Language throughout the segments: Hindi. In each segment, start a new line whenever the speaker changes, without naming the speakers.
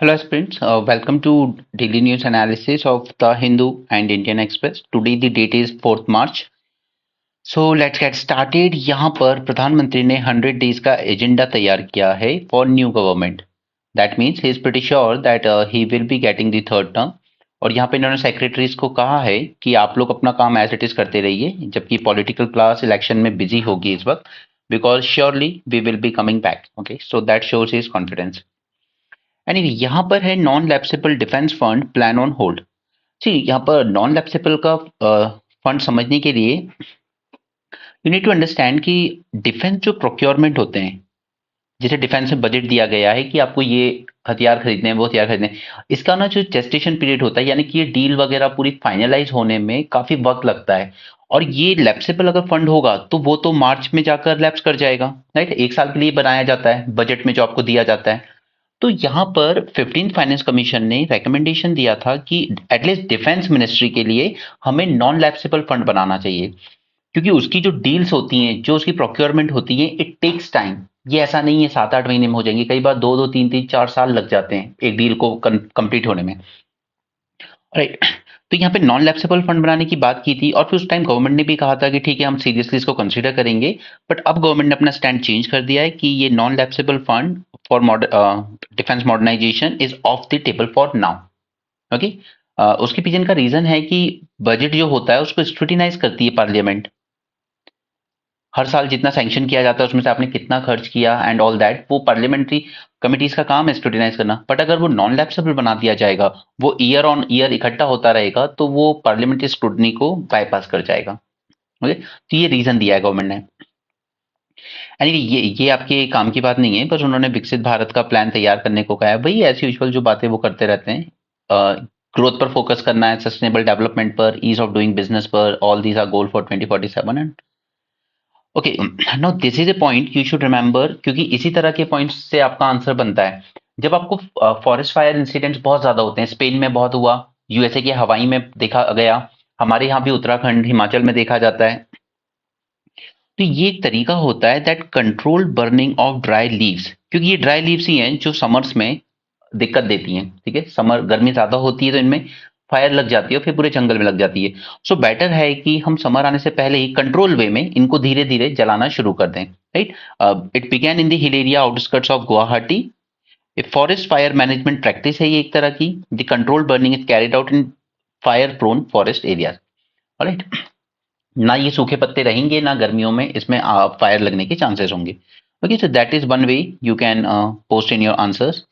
Hello, aspirants. Welcome to daily news analysis of the Hindu and Indian Express. Today the date is 4th March. So let's get started. यहाँ पर प्रधानमंत्री ने 100 days का एजेंडा तैयार किया है for new government. That means he is pretty sure that he will be getting the third term. और यहाँ पे इन्होंने सेक्रेटरीज को कहा है कि आप लोग अपना काम एज इट इज करते रहिए जबकि पॉलिटिकल क्लास इलेक्शन में बिजी होगी इस वक्त because surely we will be coming back okay so that shows his confidence anyway यहाँ पर है non lapsable defence fund plan on hold. जी यहाँ पर नॉन लैप्सेबल का फंड समझने के लिए यू नीड टू अंडरस्टैंड कि डिफेंस जो प्रोक्योरमेंट होते हैं, जैसे डिफेंस में बजट दिया गया है कि आपको ये हथियार खरीदने हैं, वो हथियार खरीदने हैं, इसका ना जो जेस्टेशन पीरियड होता है यानी कि ये डील वगैरह पूरी फाइनलाइज होने में काफी वक्त लगता है। और ये लैप्सेबल अगर फंड होगा तो वो तो मार्च में जाकर लैप्स कर जाएगा, राइट। 1 साल के लिए बनाया जाता है बजट में जो आपको दिया जाता है। तो यहाँ पर 15th फाइनेंस कमीशन ने रिकमेंडेशन दिया था कि एटलीस्ट डिफेंस मिनिस्ट्री के लिए हमें नॉन लैप्सेबल फंड बनाना चाहिए, क्योंकि उसकी जो डील्स होती हैं, जो उसकी प्रोक्योरमेंट होती है, इट टेक्स टाइम। ये ऐसा नहीं है 7-8 महीने में हो जाएंगे, कई बार 2-2 3-3 4 साल लग जाते हैं एक डील को कंप्लीट होने में, राइट। तो यहाँ पे नॉन लैप्सेबल फंड बनाने की बात की थी और फिर उस टाइम गवर्नमेंट ने भी कहा था कि ठीक है हम सीरियसली इसको कंसीडर करेंगे। बट अब गवर्नमेंट ने अपना स्टैंड चेंज कर दिया है कि ये non lapsable fund for defence modernisation is off the table for now. Okay, उसके पीछे का रीजन है कि बजट जो होता है उसको स्क्रूटिनाइज करती है पार्लियामेंट। हर साल जितना सैंक्शन किया जाता है उसमें से आपने कितना खर्च किया एंड ऑल दैट, वो पार्लियामेंट्री कमिटीज का काम है स्क्रूटिनाइज करना। बट अगर वो नॉन लैप्सेबल बना दिया जाएगा, वो ईयर ऑन ईयर इकट्ठा होता रहेगा, तो वो पार्लियामेंट्री स्क्रूटनी को बाईपास कर जाएगा। ओके, तो ये रीजन दिया है गवर्नमेंट ने। यानी कि ये आपके काम की बात नहीं है, बस उन्होंने विकसित भारत का प्लान तैयार करने को कहा है। वही एज यूजुअल जो बातें वो करते रहते हैं, ग्रोथ पर फोकस करना है, सस्टेनेबल डेवलपमेंट पर, ईज ऑफ डूइंग बिजनेस पर, all these are goal for 2047 and okay. Now this is a point you should remember, क्योंकि इसी तरह के पॉइंट्स से आपका आंसर बनता है। जब आपको फॉरेस्ट फायर इंसिडेंट्स बहुत ज्यादा होते हैं, स्पेन में बहुत हुआ, यूएसए के हवाई में देखा गया, हमारे यहाँ भी उत्तराखंड हिमाचल में देखा जाता है। तो ये एक तरीका होता है that control burning of dry leaves, क्योंकि ये ड्राई लीव्स ही हैं जो समर्स में दिक्कत देती हैं। ठीक है, समर गर्मी ज्यादा होती है तो इनमें फायर लग जाती है और फिर पूरे जंगल में लग जाती है। सो बेटर है कि हम समर आने से पहले ही कंट्रोल वे में इनको धीरे धीरे जलाना शुरू कर दें, right. It began in the hill area outskirts of Guwahati. A forest fire management practice है ये एक तरह की। The control burning is carried out in fire prone forest area, right. ना ये सूखे पत्ते रहेंगे ना गर्मियों में इसमें फायर लगने के चांसेस होंगे। Okay, so that is one way you can post in your answers.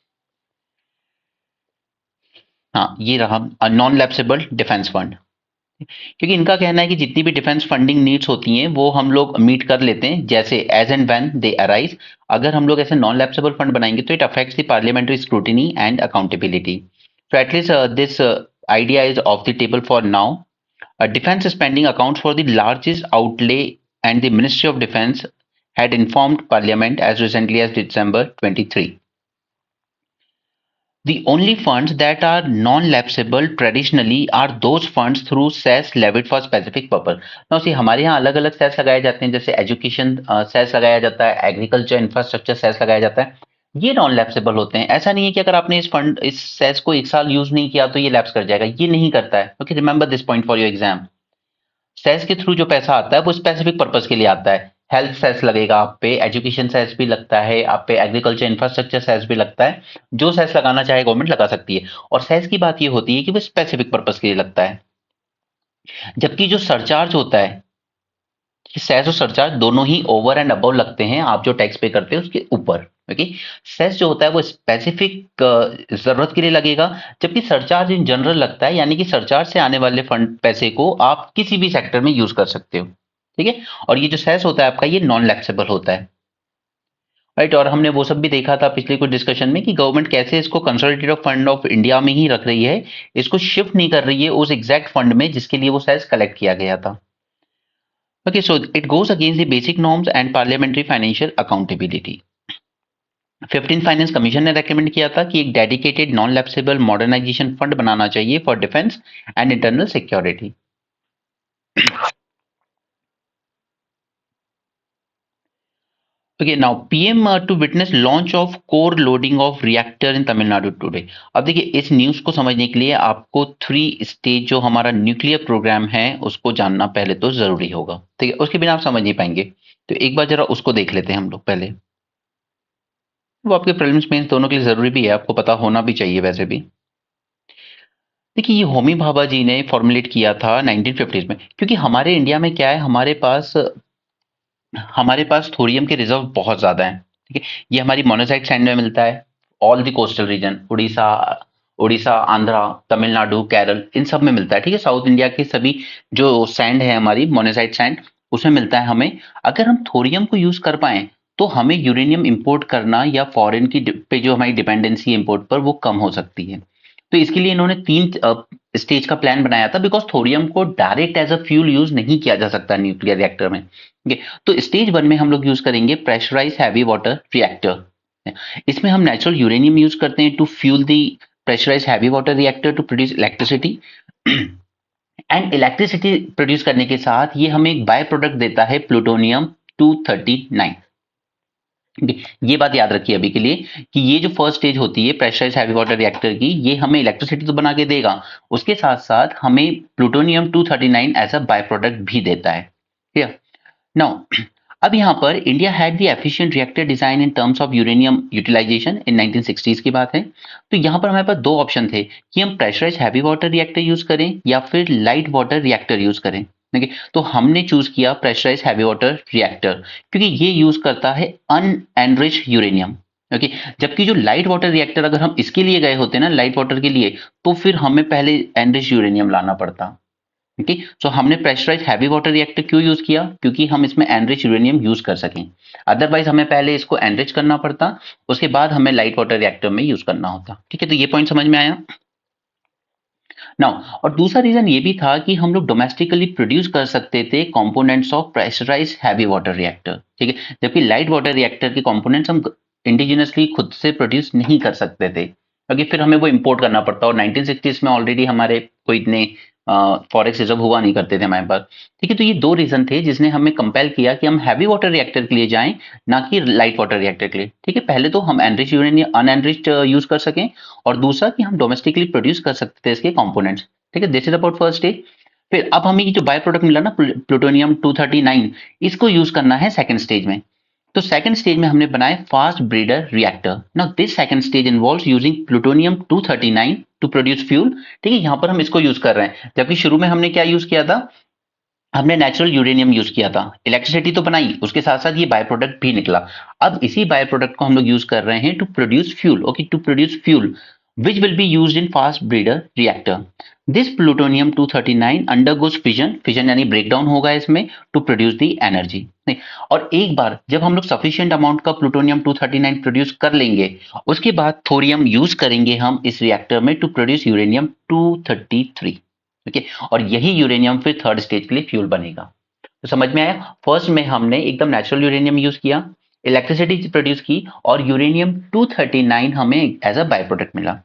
हाँ, ये रहा नॉन लैप्सेबल डिफेंस फंड। क्योंकि इनका कहना है कि जितनी भी डिफेंस फंडिंग नीड्स होती हैं वो हम लोग मीट कर लेते हैं, जैसे as and when they arise. अगर हम लोग ऐसे नॉन लैप्सेबल फंड बनाएंगे तो it affects the parliamentary scrutiny and accountability. So at least this idea is off the table for now. Defense spending accounts for the largest outlay, and the Ministry of Defense had informed Parliament as recently as December 23. The only funds that are non-lapsable traditionally are those funds through cess levied for specific purpose. Now see, हमारे यहाँ अलग अलग सेस लगाए जाते हैं, जैसे एजुकेशन सेस लगाया जाता है, एग्रीकल्चर इंफ्रास्ट्रक्चर सेस लगाया जाता है। ये नॉन लैप्सेबल होते हैं। ऐसा नहीं है कि अगर आपने इस सेस को 1 साल यूज नहीं किया तो ये लैप्स कर जाएगा, ये नहीं करता है। Okay, remember this point for your exam. Cess के थ्रू जो पैसा आता है वो स्पेसिफिक पर्पज के लिए आता है। हेल्थ सेस लगेगा आप पे, एजुकेशन सेस भी लगता है आप पे, एग्रीकल्चर इंफ्रास्ट्रक्चर सेस भी लगता है। जो सेस लगाना चाहे गवर्नमेंट लगा सकती है। और सेस की बात ये होती है कि वो स्पेसिफिक पर्पज के लिए लगता है। जबकि जो सरचार्ज होता है, सेस और सरचार्ज दोनों ही ओवर एंड अबव लगते हैं आप जो टैक्स पे करते हैं उसके ऊपर। ओके, सेस जो होता है वो स्पेसिफिक जरूरत के लिए लगेगा, जबकि सरचार्ज इन जनरल लगता है, यानी कि सरचार्ज से आने वाले फंड पैसे को आप किसी भी सेक्टर में यूज कर सकते हो। ठीक है, और ये जो सेस होता है आपका, ये नॉन लैप्सेबल होता है, राइट। और हमने वो सब भी देखा था पिछले कुछ डिस्कशन में कि गवर्नमेंट कैसे इसको कंसोलिडेटेड फंड ऑफ इंडिया में ही रख रही है, इसको शिफ्ट नहीं कर रही है उस एग्जैक्ट फंड में जिसके लिए वो सेस कलेक्ट किया गया था। Okay, so it goes against the basic norms and parliamentary financial accountability. 15th finance commission ने रेकमेंड किया था कि एक dedicated non lapsable modernisation fund बनाना चाहिए for defence and internal security. Okay, now PM to witness launch of core loading of reactor in Tamil Nadu today. अब देखिए, इस न्यूज को समझने के लिए आपको 3 स्टेज जो हमारा न्यूक्लियर प्रोग्राम है उसको जानना पहले तो जरूरी होगा, ठीक है, उसके बिना आप समझ नहीं पाएंगे। तो एक बार जरा उसको देख लेते हैं हम लोग पहले। वो आपके प्रीलिम्स मेंस दोनों के लिए जरूरी भी है, आपको पता होना भी चाहिए वैसे भी। देखिए, ये होमी भाभा जी ने फॉर्मुलेट किया था 1950s में, क्योंकि हमारे इंडिया में क्या है, हमारे पास थोरियम के रिजर्व बहुत ज्यादा हैं। ठीक है, ये हमारी मोनोसाइट सैंड में मिलता है। All the coastal region, Orissa, Orissa, Andhra, Tamil Nadu, Kerala, इन सब में मिलता है। ठीक है, साउथ इंडिया के सभी जो सैंड है हमारी मोनोसाइट सैंड, उसमें मिलता है हमें। अगर हम थोरियम को यूज कर पाए तो हमें यूरेनियम इंपोर्ट करना या फॉरेन की पे जो हमारी डिपेंडेंसी है इंपोर्ट पर, वो कम हो सकती है। तो इसके लिए इन्होंने 3 स्टेज का प्लान बनाया था, बिकॉज थोरियम को direct as a fuel use नहीं किया जा सकता न्यूक्लियर रिएक्टर में। ठीक है, तो स्टेज 1 में हम लोग यूज करेंगे प्रेशराइज हैवी वाटर रिएक्टर। इसमें हम नेचुरल यूरेनियम यूज करते हैं to fuel the pressurise heavy water reactor to produce electricity. And electricity produce करने के साथ ये हमें एक बाय प्रोडक्ट देता है, प्लूटोनियम 239। ये बात याद रखिए अभी के लिए, कि ये जो फर्स्ट स्टेज होती है प्रेशराइज हैवी वाटर रिएक्टर की, ये हमें इलेक्ट्रिसिटी तो बना के देगा, उसके साथ साथ हमें plutonium 239 as a by product भी देता है। ठीक, नाउ अब यहाँ पर India had the efficient reactor design in terms of uranium utilisation in 1960s की बात है। तो यहाँ पर हमारे पास 2 ऑप्शन थे कि हम pressurise heavy water reactor use करें या फिर लाइट वाटर रिएक्टर यूज करें। ठीक है, तो हमने चूज किया प्रेशराइज हैवी वाटर रिएक्टर, क्योंकि ये यूज करता है अनएनरिच यूरेनियम। ओके, जबकि जो लाइट वाटर रिएक्टर, अगर हम इसके लिए गए होते ना लाइट वाटर के लिए, तो फिर हमें पहले एनरिच यूरेनियम लाना पड़ता। ओके, सो हमने प्रेशराइज हैवी वाटर रिएक्टर क्यों यूज किया, क्योंकि हम इसमें एनरिच यूरेनियम यूज कर सकें। अदरवाइज हमें पहले इसको एनरिच करना पड़ता, उसके बाद हमें लाइट वाटर रिएक्टर में यूज करना होता। ठीक है, तो ये पॉइंट समझ में आया। नाउ, और दूसरा रीजन ये भी था कि हम लोग डोमेस्टिकली प्रोड्यूस कर सकते थे components of pressurise heavy water reactor. ठीक है, जबकि लाइट वाटर रिएक्टर के कंपोनेंट्स हम इंडिजिनसली खुद से प्रोड्यूस नहीं कर सकते थे, क्योंकि फिर हमें वो इंपोर्ट करना पड़ता। और 1960s में ऑलरेडी हमारे कोई इतने फॉरेक्स रिजर्व हुआ नहीं करते थे हमारे पास। ठीक है, तो ये 2 रीजन थे जिसने हमें कंपेल किया कि हम हैवी वाटर रिएक्टर के लिए जाएं, ना कि लाइट वाटर रिएक्टर के लिए। ठीक है, पहले तो हम एनरिच यूरेनियम अनएनरिच्ड यूज कर सकें, और दूसरा कि हम डोमेस्टिकली प्रोड्यूस कर सकते थे इसके कंपोनेंट्स। ठीक है, this is about first stage. फिर अब हमें ये जो बाय प्रोडक्ट मिला ना प्लूटोनियम 239, इसको यूज करना है सेकंड स्टेज में। तो सेकंड स्टेज में हमने बनाए fast breeder reactor. Now this second stage involves using plutonium 239 to produce fuel. ठीक है, यहां पर हम इसको यूज कर रहे हैं, जबकि शुरू में हमने क्या यूज किया था, हमने नेचुरल यूरेनियम यूज किया था। इलेक्ट्रिसिटी तो बनाई, उसके साथ साथ ये बाय प्रोडक्ट भी निकला। अब इसी बाय प्रोडक्ट को हम लोग यूज कर रहे हैं to produce fuel. Okay, to produce fuel which will be used in fast breeder reactor. This plutonium 239 undergoes fission, fission यानी breakdown होगा इसमें, to produce the energy. और एक बार जब हम लोग sufficient amount का plutonium 239 प्रोड्यूस कर लेंगे, उसके बाद थोरियम यूज करेंगे हम इस रिएक्टर में टू प्रोड्यूस यूरेनियम 233। ओके, और यही यूरेनियम फिर थर्ड स्टेज के लिए फ्यूल बनेगा। तो समझ में आया, फर्स्ट में हमने एकदम नेचुरल यूरेनियम यूज किया, इलेक्ट्रिसिटी प्रोड्यूस की, और यूरेनियम 239 हमें एज अ बाय प्रोडक्ट मिला।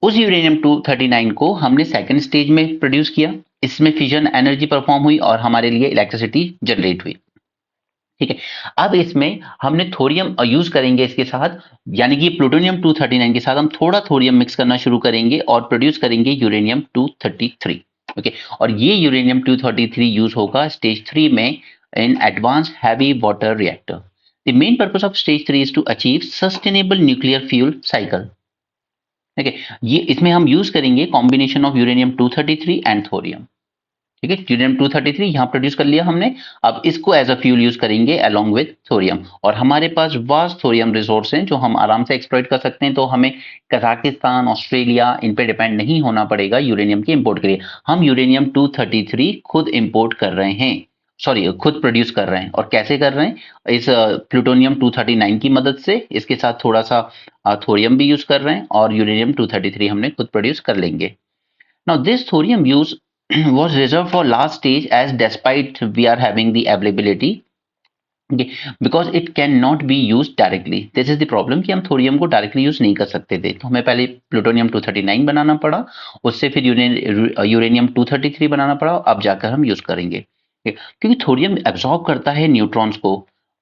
उस यूरेनियम 239 को हमने सेकंड स्टेज में प्रोड्यूस किया, इसमें फिजन एनर्जी परफॉर्म हुई और हमारे लिए इलेक्ट्रिसिटी जनरेट हुई। ठीक है, अब इसमें हमने थोरियम यूज करेंगे इसके साथ, यानी कि प्लूटोनियम 239 के साथ हम थोड़ा थोरियम मिक्स करना शुरू करेंगे और प्रोड्यूस करेंगे यूरेनियम 233। ओके, और ये यूरेनियम 233 यूज होगा स्टेज 3 में in advance heavy water reactor. The main purpose of stage 3 is to achieve sustainable nuclear fuel cycle. ठीक है, ये इसमें हम यूज करेंगे combination of uranium 233 and thorium. ठीक है, यूरेनियम 233 यहां प्रोड्यूस कर लिया हमने, अब इसको एज अ फ्यूल यूज करेंगे अलोंग विद थोरियम। और हमारे पास वास्ट थोरियम रिसोर्स हैं जो हम आराम से एक्सप्लॉइट कर सकते हैं, तो हमें कजाकिस्तान, ऑस्ट्रेलिया, इन पे डिपेंड नहीं होना पड़ेगा यूरेनियम के इंपोर्ट के लिए। हम यूरेनियम 233 खुद इंपोर्ट कर रहे हैं, सॉरी खुद प्रोड्यूस कर रहे हैं। और कैसे कर रहे हैं, इस प्लूटोनियम 239 की मदद से, इसके साथ थोड़ा सा थोरियम भी यूज कर रहे हैं, और यूरेनियम 233 हमने खुद प्रोड्यूस कर लेंगे। Now this thorium use was reserved for last stage, as despite we are having the availability, okay, because it cannot be used directly. This is the problem कि हम थोरियम को डायरेक्टली यूज नहीं कर सकते थे, तो हमें पहले प्लूटोनियम 239 बनाना पड़ा, उससे फिर यूरेनियम 233 बनाना पड़ा, अब जाकर हम यूज करेंगे। क्योंकि थोरियम एब्जॉर्ब करता है न्यूट्रॉन्स को,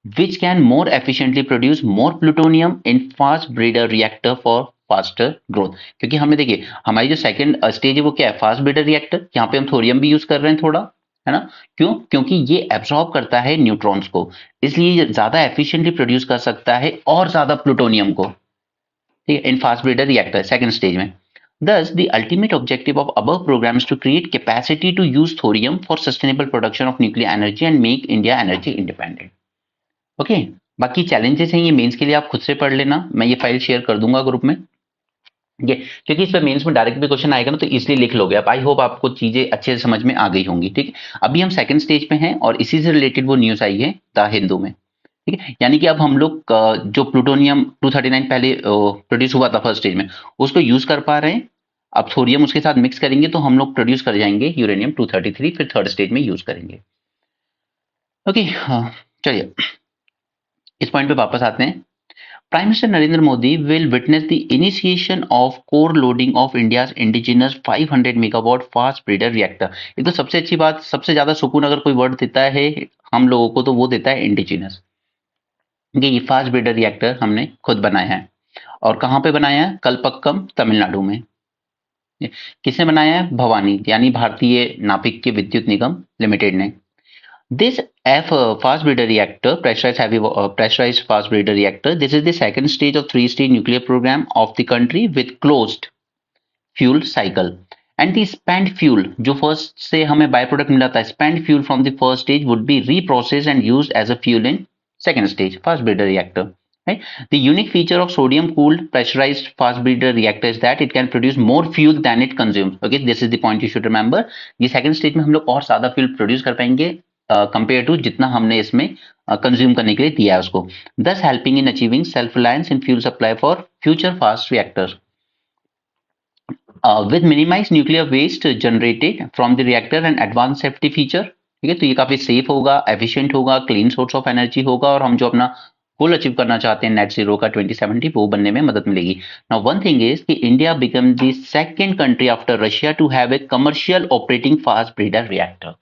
which can more efficiently produce more plutonium in fast breeder reactor for faster growth। क्योंकि हमें देखिए हमारी जो सेकंड स्टेज है वो क्या है, फास्ट ब्रीडर रिएक्टर। यहाँ पे हम थोरियम भी यूज कर रहे हैं थोड़ा, है ना। क्यों? क्योंकि ये एब्सॉर्ब करता है न्यूट्रॉन्स को, इसलिए ये ज्यादा एफिशिएंटली प्रोड्यूस कर सकता है और ज्यादा प्लूटोनियम को, ठीक है, in fast breeder reactor second stage में। Thus, the ultimate objective of above program is to create capacity to use thorium for sustainable production of nuclear energy and make India energy independent। Okay, बाकी चैलेंजेस हैं ये मेंस के लिए, आप खुद से पढ़ लेना, मैं ये फाइल शेयर कर दूंगा ग्रुप में। ये क्योंकि इस पे मेंस में डायरेक्ट भी क्वेश्चन आएगा ना, तो इसलिए लिख लोगे आप। आई होप आपको चीजें अच्छे से समझ में आ गई होंगी, ठीक है। अभी हम सेकंड स्टेज पे हैं और इसी से रिलेटेड वो न्यूज आई है द हिंदू में, ठीक है। यानी कि अब हम लोग जो प्लूटोनियम 239 पहले प्रोड्यूस हुआ था फर्स्ट स्टेज में, उसको यूज कर पा रहे हैं। अब थोरियम उसके साथ मिक्स करेंगे तो हम लोग प्रोड्यूस कर जाएंगे यूरेनियम 233, फिर थर्ड स्टेज में यूज करेंगे। ओके, चलिए इस पॉइंट पे वापस आते हैं। Prime Minister Narendra Modi will witness the initiation of core loading of India's indigenous 500 megawatt fast breeder reactor। एक तो सबसे अच्छी बात, सबसे ज्यादा सुकून अगर कोई वर्ड देता है हम लोगों को तो वो देता है इंडिजिनस। ये फास्ट ब्रीडर रिएक्टर हमने खुद बनाया है, और कहाँ पे बनाया है? कलपक्कम तमिलनाडु में। किसने बनाया है? भवानी यानी भारतीय नाभिक के विद्युत निगम लिमिटेड ने। This fast breeder reactor, pressurized fast breeder reactor, this is the second stage of three-stage nuclear program of the country with closed fuel cycle. And the spent fuel, जो first से हमें बाय प्रोडक्ट मिला था, spent fuel from the first stage would be reprocessed and used as a fuel in second stage fast breeder reactor. Right? The unique feature of sodium-cooled pressurized fast breeder reactor is that it can produce more fuel than it consumes. Okay, this is the point you should remember. ये second stage में हम लोग और ज्यादा fuel produce कर पाएंगे कंपेयर टू जितना हमने इसमें कंज्यूम करने के लिए दिया है उसको, thus helping in achieving self reliance in fuel supply for future fast reactors with minimized nuclear waste generated from the reactor and advanced safety feature। ठीक है, तो ये काफी सेफ होगा, एफिशिएंट होगा, क्लीन सोर्स ऑफ एनर्जी होगा, और हम जो अपना गोल अचीव करना चाहते हैं नेट जीरो का 2070 वो बनने में मदद मिलेगी। नाउ वन थिंग इज कि India become the second country after Russia to have a commercial operating fast breeder reactor.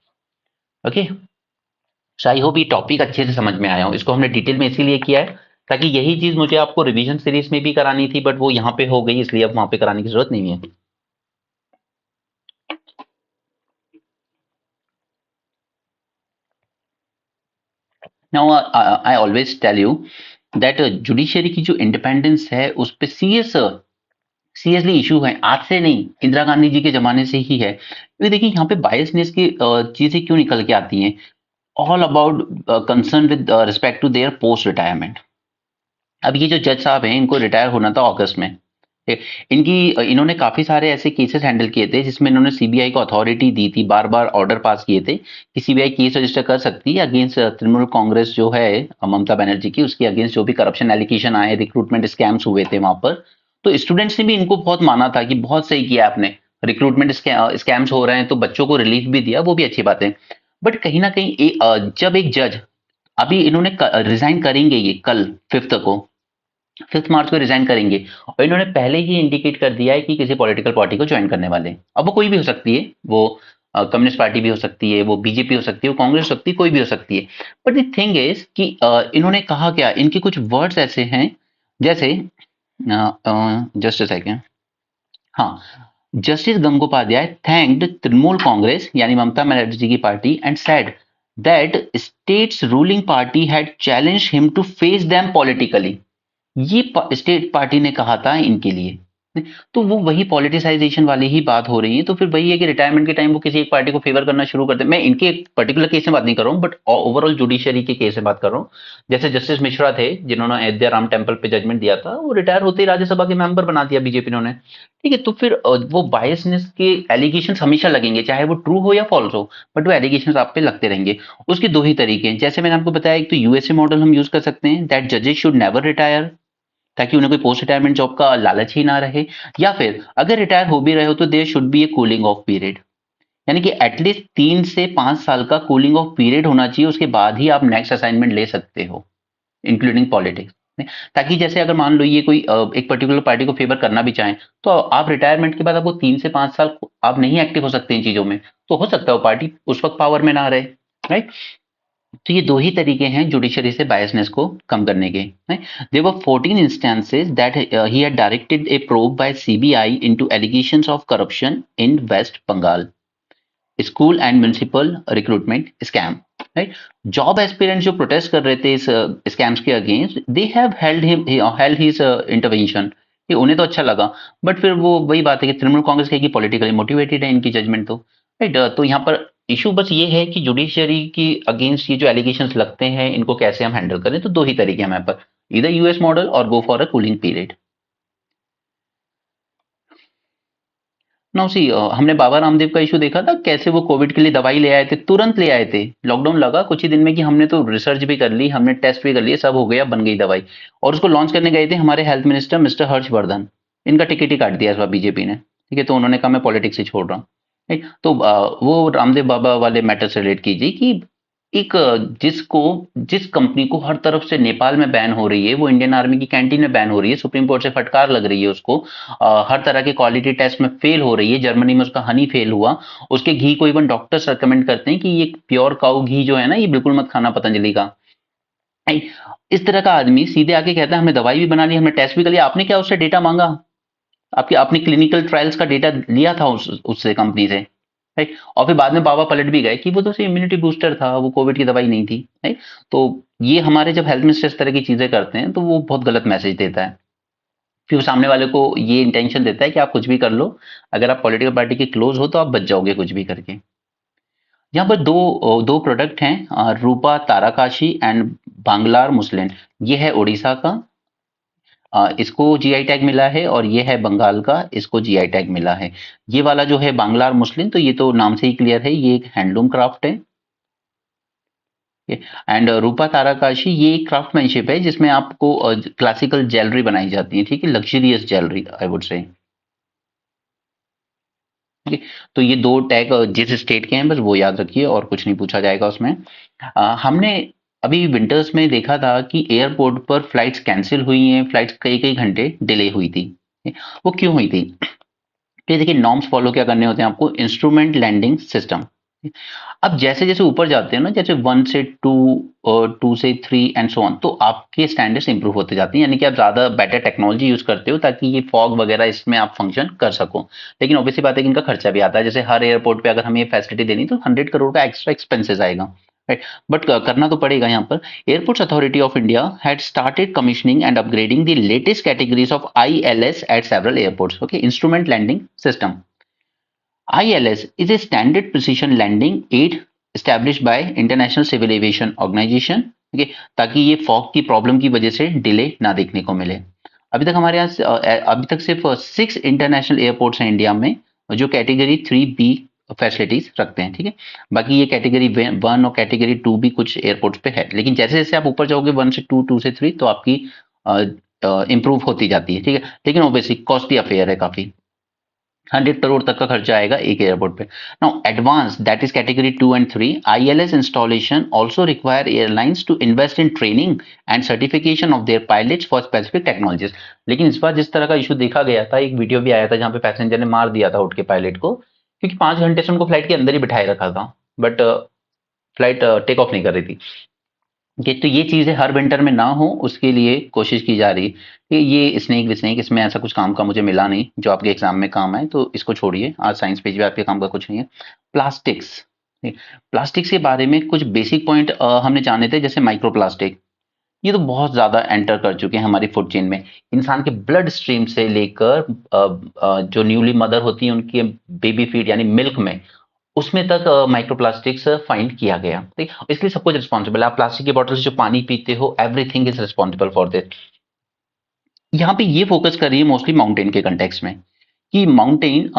Okay, I hope ये टॉपिक अच्छे से समझ में आया हो। इसको हमने डिटेल में इसीलिए किया है ताकि यही चीज मुझे आपको रिवीजन सीरीज में भी करानी थी, बट वो यहाँ पे हो गई, इसलिए अब वहां पे कराने की जरूरत नहीं है। Now I always tell you that judiciary की जो इंडिपेंडेंस है उस पर सीरियसली इशू है, आज से नहीं, इंदिरा गांधी जी के जमाने से ही है। क्योंकि देखिए यहाँ पे बायसनेस की चीजें क्यों निकल के आती हैं, all about concern with respect to their post retirement. अब ये जो जज साहब हैं इनको रिटायर होना था अगस्त में, इन्होंने काफी सारे ऐसे केसेस हैंडल किए थे जिसमें इन्होंने सीबीआई को अथॉरिटी दी थी, बार बार ऑर्डर पास किए थे कि सीबीआई केस रजिस्टर कर सकती है अगेंस्ट तृणमूल कांग्रेस जो है ममता बनर्जी की, उसके अगेंस्ट जो भी करप्शन एलिगेशन आए, रिक्रूटमेंट स्कैम्स हुए थे वहां पर। तो स्टूडेंट्स ने भी इनको बहुत माना था कि बहुत सही किया आपने, रिक्रूटमेंट स्कैम्स हो रहे हैं तो बच्चों को रिलीफ भी दिया, वो भी अच्छी बात है। बट कहीं ना कहीं जब एक जज, अभी इन्होंने रिजाइन करेंगे ये कल 5 मार्च को रिजाइन करेंगे, और इन्होंने पहले ही इंडिकेट कर दिया है कि किसी पॉलिटिकल पार्टी को ज्वाइन करने वाले हैं। अब वो कोई भी हो सकती है, वो कम्युनिस्ट पार्टी भी हो सकती है, वो बीजेपी हो सकती है, वो कांग्रेस हो सकती है, कोई भी हो सकती है। बट द थिंग इज कि इन्होंने कहा क्या, इनके कुछ वर्ड्स ऐसे हैं जैसे जस्ट अ सेकेंड, हाँ, जस्टिस गंगोपाध्याय थैंक्ड तृणमूल कांग्रेस यानी ममता बनर्जी की party and said that states ruling party had challenged him to face them politically. ये स्टेट पार्टी ने कहा था इनके लिए, तो वो वही पॉलिटिसाइजेशन वाली ही बात हो रही है। तो फिर वही है कि रिटायरमेंट के टाइम वो किसी एक पार्टी को फेवर करना शुरू करते हैं। मैं इनके पर्टिकुलर केस में बात नहीं कर रहा हूँ, बट ओवरऑल जुडिशरी के केस में बात कर रहा हूँ। जैसे जस्टिस मिश्रा थे जिन्होंने अयोध्या राम टेम्पल पे जजमेंट दिया था, वो रिटायर होते ही राज्यसभा के मेंबर बना दिया बीजेपी ने, ठीक है। तो फिर वो बायसनेस के एलिगेशन हमेशा लगेंगे, चाहे वो ट्रू हो या फॉल्स हो, बट वो एलिगेशन आप पे लगते रहेंगे। उसके दो ही तरीके हैं, जैसे मैंने आपको बताया, एक तो यूएसए मॉडल हम यूज कर सकते हैं, दैट जजेस शुड नेवर रिटायर, ताकि उन्हें कोई पोस्ट रिटायरमेंट जॉब का लालच ही ना रहे। या फिर अगर रिटायर हो भी रहे हो तो there should be a cooling off period, यानी कि एटलीस्ट 3 से 5 साल का कूलिंग ऑफ पीरियड होना चाहिए, उसके बाद ही आप नेक्स्ट असाइनमेंट ले सकते हो, इंक्लूडिंग पॉलिटिक्स। ताकि जैसे अगर मान लो ये कोई एक पर्टिकुलर पार्टी को फेवर करना भी चाहें, तो आप रिटायरमेंट के बाद आपको 3 से 5 साल आप नहीं एक्टिव हो सकते इन चीजों में, तो हो सकता है वो पार्टी उस वक्त पावर में ना रहे, राइट। तो ये दो ही तरीके हैं जुडिशरी से बायसनेस को कम करने के। There were 14 instances that he had directed a probe by CBI into allegations of corruption in West Bengal school and municipal recruitment scam. Right, job aspirants जो प्रोटेस्ट कर रहे थे इस स्कैम्स के against, they have held his intervention. ये उन्हें तो अच्छा लगा, बट फिर वो वही बात है कि तृणमूल कांग्रेस कहेगी पॉलिटिकली मोटिवेटेड है इनकी जजमेंट तो। राइट, तो यहाँ पर इशू बस ये है कि जुडिशरी की अगेंस्ट ये जो एलिगेशंस लगते हैं इनको कैसे हम हैंडल करें। तो दो ही तरीके हैं हमारे पास, इधर यूएस मॉडल और go for a cooling period. Now see, हमने बाबा रामदेव का इशू देखा था कैसे वो कोविड के लिए दवाई ले आए थे, तुरंत ले आए थे, लॉकडाउन लगा कुछ ही दिन में कि हमने तो रिसर्च भी कर ली, हमने टेस्ट भी कर लिए, सब हो गया, बन गई दवाई। और उसको लॉन्च करने गए थे हमारे हेल्थ मिनिस्टर मिस्टर हर्षवर्धन। इनका टिकट ही काट दिया इस बार बीजेपी ने। ठीक है, तो उन्होंने कहा मैं पॉलिटिक्स ही छोड़ रहा हूँ। ठीक, तो वो रामदेव बाबा वाले मैटर से रिलेट कीजिए कि एक जिसको जिस कंपनी को हर तरफ से नेपाल में बैन हो रही है, वो इंडियन आर्मी की कैंटीन में बैन हो रही है, सुप्रीम कोर्ट से फटकार लग रही है उसको, हर तरह के क्वालिटी टेस्ट में फेल हो रही है, जर्मनी में उसका हनी फेल हुआ, उसके घी को इवन डॉक्टर्स रिकमेंड करते हैं कि ये प्योर काऊ घी जो है ना, ये बिल्कुल मत खाना पतंजलि का। नहीं, इस तरह का आदमी सीधे आके कहता है हमने दवाई भी बना ली, हमने टेस्ट भी कर लिया, आपने क्या उससे डेटा मांगा? आपके अपनी क्लिनिकल ट्रायल्स का डेटा लिया था उससे कंपनी से? राइट, और फिर बाद में बाबा पलट भी गए कि वो तो इम्यूनिटी बूस्टर था, वो कोविड की दवाई नहीं थी। राइट, तो ये हमारे जब हेल्थ मिनिस्टर इस तरह की चीजें करते हैं तो वो बहुत गलत मैसेज देता है। फिर वो सामने वाले को ये इंटेंशन देता है कि आप कुछ भी कर लो, अगर आप पॉलिटिकल पार्टी के क्लोज हो तो आप बच जाओगे कुछ भी करके। यहाँ पर दो प्रोडक्ट हैं, रूपा ताराकाशी एंड बांग्लार मुस्लिन। ये है उड़ीसा का, इसको जीआई टैग मिला है, और ये है बंगाल का, इसको जीआई टैग मिला है। ये वाला जो है बांग्लार मुस्लिन, तो ये तो नाम से ही क्लियर है, ये एक हैंडलूम क्राफ्ट है। एंड रूपा ताराकाशी ये एक क्राफ्टमैनशिप है जिसमें आपको क्लासिकल ज्वेलरी बनाई जाती है। ठीक है, luxurious jewellery I would say. ठीक है, तो ये दो टैग जिस स्टेट के हैं बस वो याद रखिए, और कुछ नहीं पूछा जाएगा उसमें। हमने अभी विंटर्स में देखा था कि एयरपोर्ट पर फ्लाइट्स कैंसिल हुई हैं, फ्लाइट्स कई कई घंटे डिले हुई थी। वो क्यों हुई थी? तो ये देखिए, नॉर्म्स फॉलो क्या करने होते हैं आपको, इंस्ट्रूमेंट लैंडिंग सिस्टम। अब जैसे जैसे ऊपर जाते हैं ना, जैसे 1 से 2 और 2 से 3 एंड सो ऑन, तो आपके स्टैंडर्ड्स इंप्रूव होते जाते हैं, यानी कि आप ज्यादा बेटर टेक्नोलॉजी यूज करते हो ताकि ये फॉग वगैरह इसमें आप फंक्शन कर सको। लेकिन ऑब्वियसली बात है कि इनका खर्चा भी आता है, जैसे हर एयरपोर्ट पे अगर हमें ये फैसिलिटी देनी तो 100 करोड़ का एक्स्ट्रा एक्सपेंसेस आएगा। राइट, बट करना तो पड़ेगा। यहाँ पर Airports Authority of India had started commissioning and upgrading the latest categories of ILS at several airports. Okay, instrument landing system. ILS is a standard precision landing aid established by International Civil Aviation Organization, ठीक है, ताकि ये फॉग की प्रॉब्लम की वजह से डिले ना देखने को मिले। अभी तक सिर्फ 6 इंटरनेशनल एयरपोर्ट्स हैं इंडिया में जो कैटेगरी 3B फैसिलिटीज रखते हैं। ठीक है, बाकी ये कैटेगरी 1 और कैटेगरी 2 भी कुछ एयरपोर्ट्स पे है, लेकिन जैसे जैसे आप ऊपर जाओगे 1 से 2, 2 से 3, तो आपकी इंप्रूव होती जाती है। ठीक है, लेकिन ऑब्वियसली कॉस्टली अफेयर है काफी, 100 करोड़ तक का खर्चा आएगा एक एयरपोर्ट पे। Now advance, that is category 2 and 3, ILS installation also require airlines to invest in training and certification of their pilots for specific technologies. लेकिन इस बार जिस तरह का इशू देखा गया था, एक वीडियो भी आया था जहां पे पैसेंजर ने मार दिया था उठ के पायलट को, क्योंकि 5 घंटे से उनको फ्लाइट के अंदर ही बिठाए रखा था, बट फ्लाइट टेक ऑफ नहीं कर रही थी। ये तो ये चीजें हर विंटर में ना हो उसके लिए कोशिश की जा रही है कि ये स्नेक विस्नेक इसमें ऐसा कुछ काम का मुझे मिला नहीं जो आपके एग्जाम में काम आए, तो इसको छोड़िए, आज साइंस पेज पे आपके काम का कुछ नहीं है। प्लास्टिक्स, प्लास्टिक्स के बारे में कुछ बेसिक पॉइंट हमने जाने थे, जैसे माइक्रो प्लास्टिक, ये तो बहुत ज्यादा एंटर कर चुके हैं हमारी फूड चेन में। इंसान के ब्लड स्ट्रीम से लेकर जो न्यूली मदर होती है उनके बेबी फीड यानी मिल्क में, उसमें तक माइक्रोप्लास्टिक्स फाइंड किया गया। ठीक, इसलिए सब कुछ रिस्पॉन्सिबल है। आप प्लास्टिक की बोतल से जो पानी पीते हो, everything is responsible for this. यहाँ पे ये फोकस कर रही है मोस्टली माउंटेन के कंटेक्स में, कि माउंटेन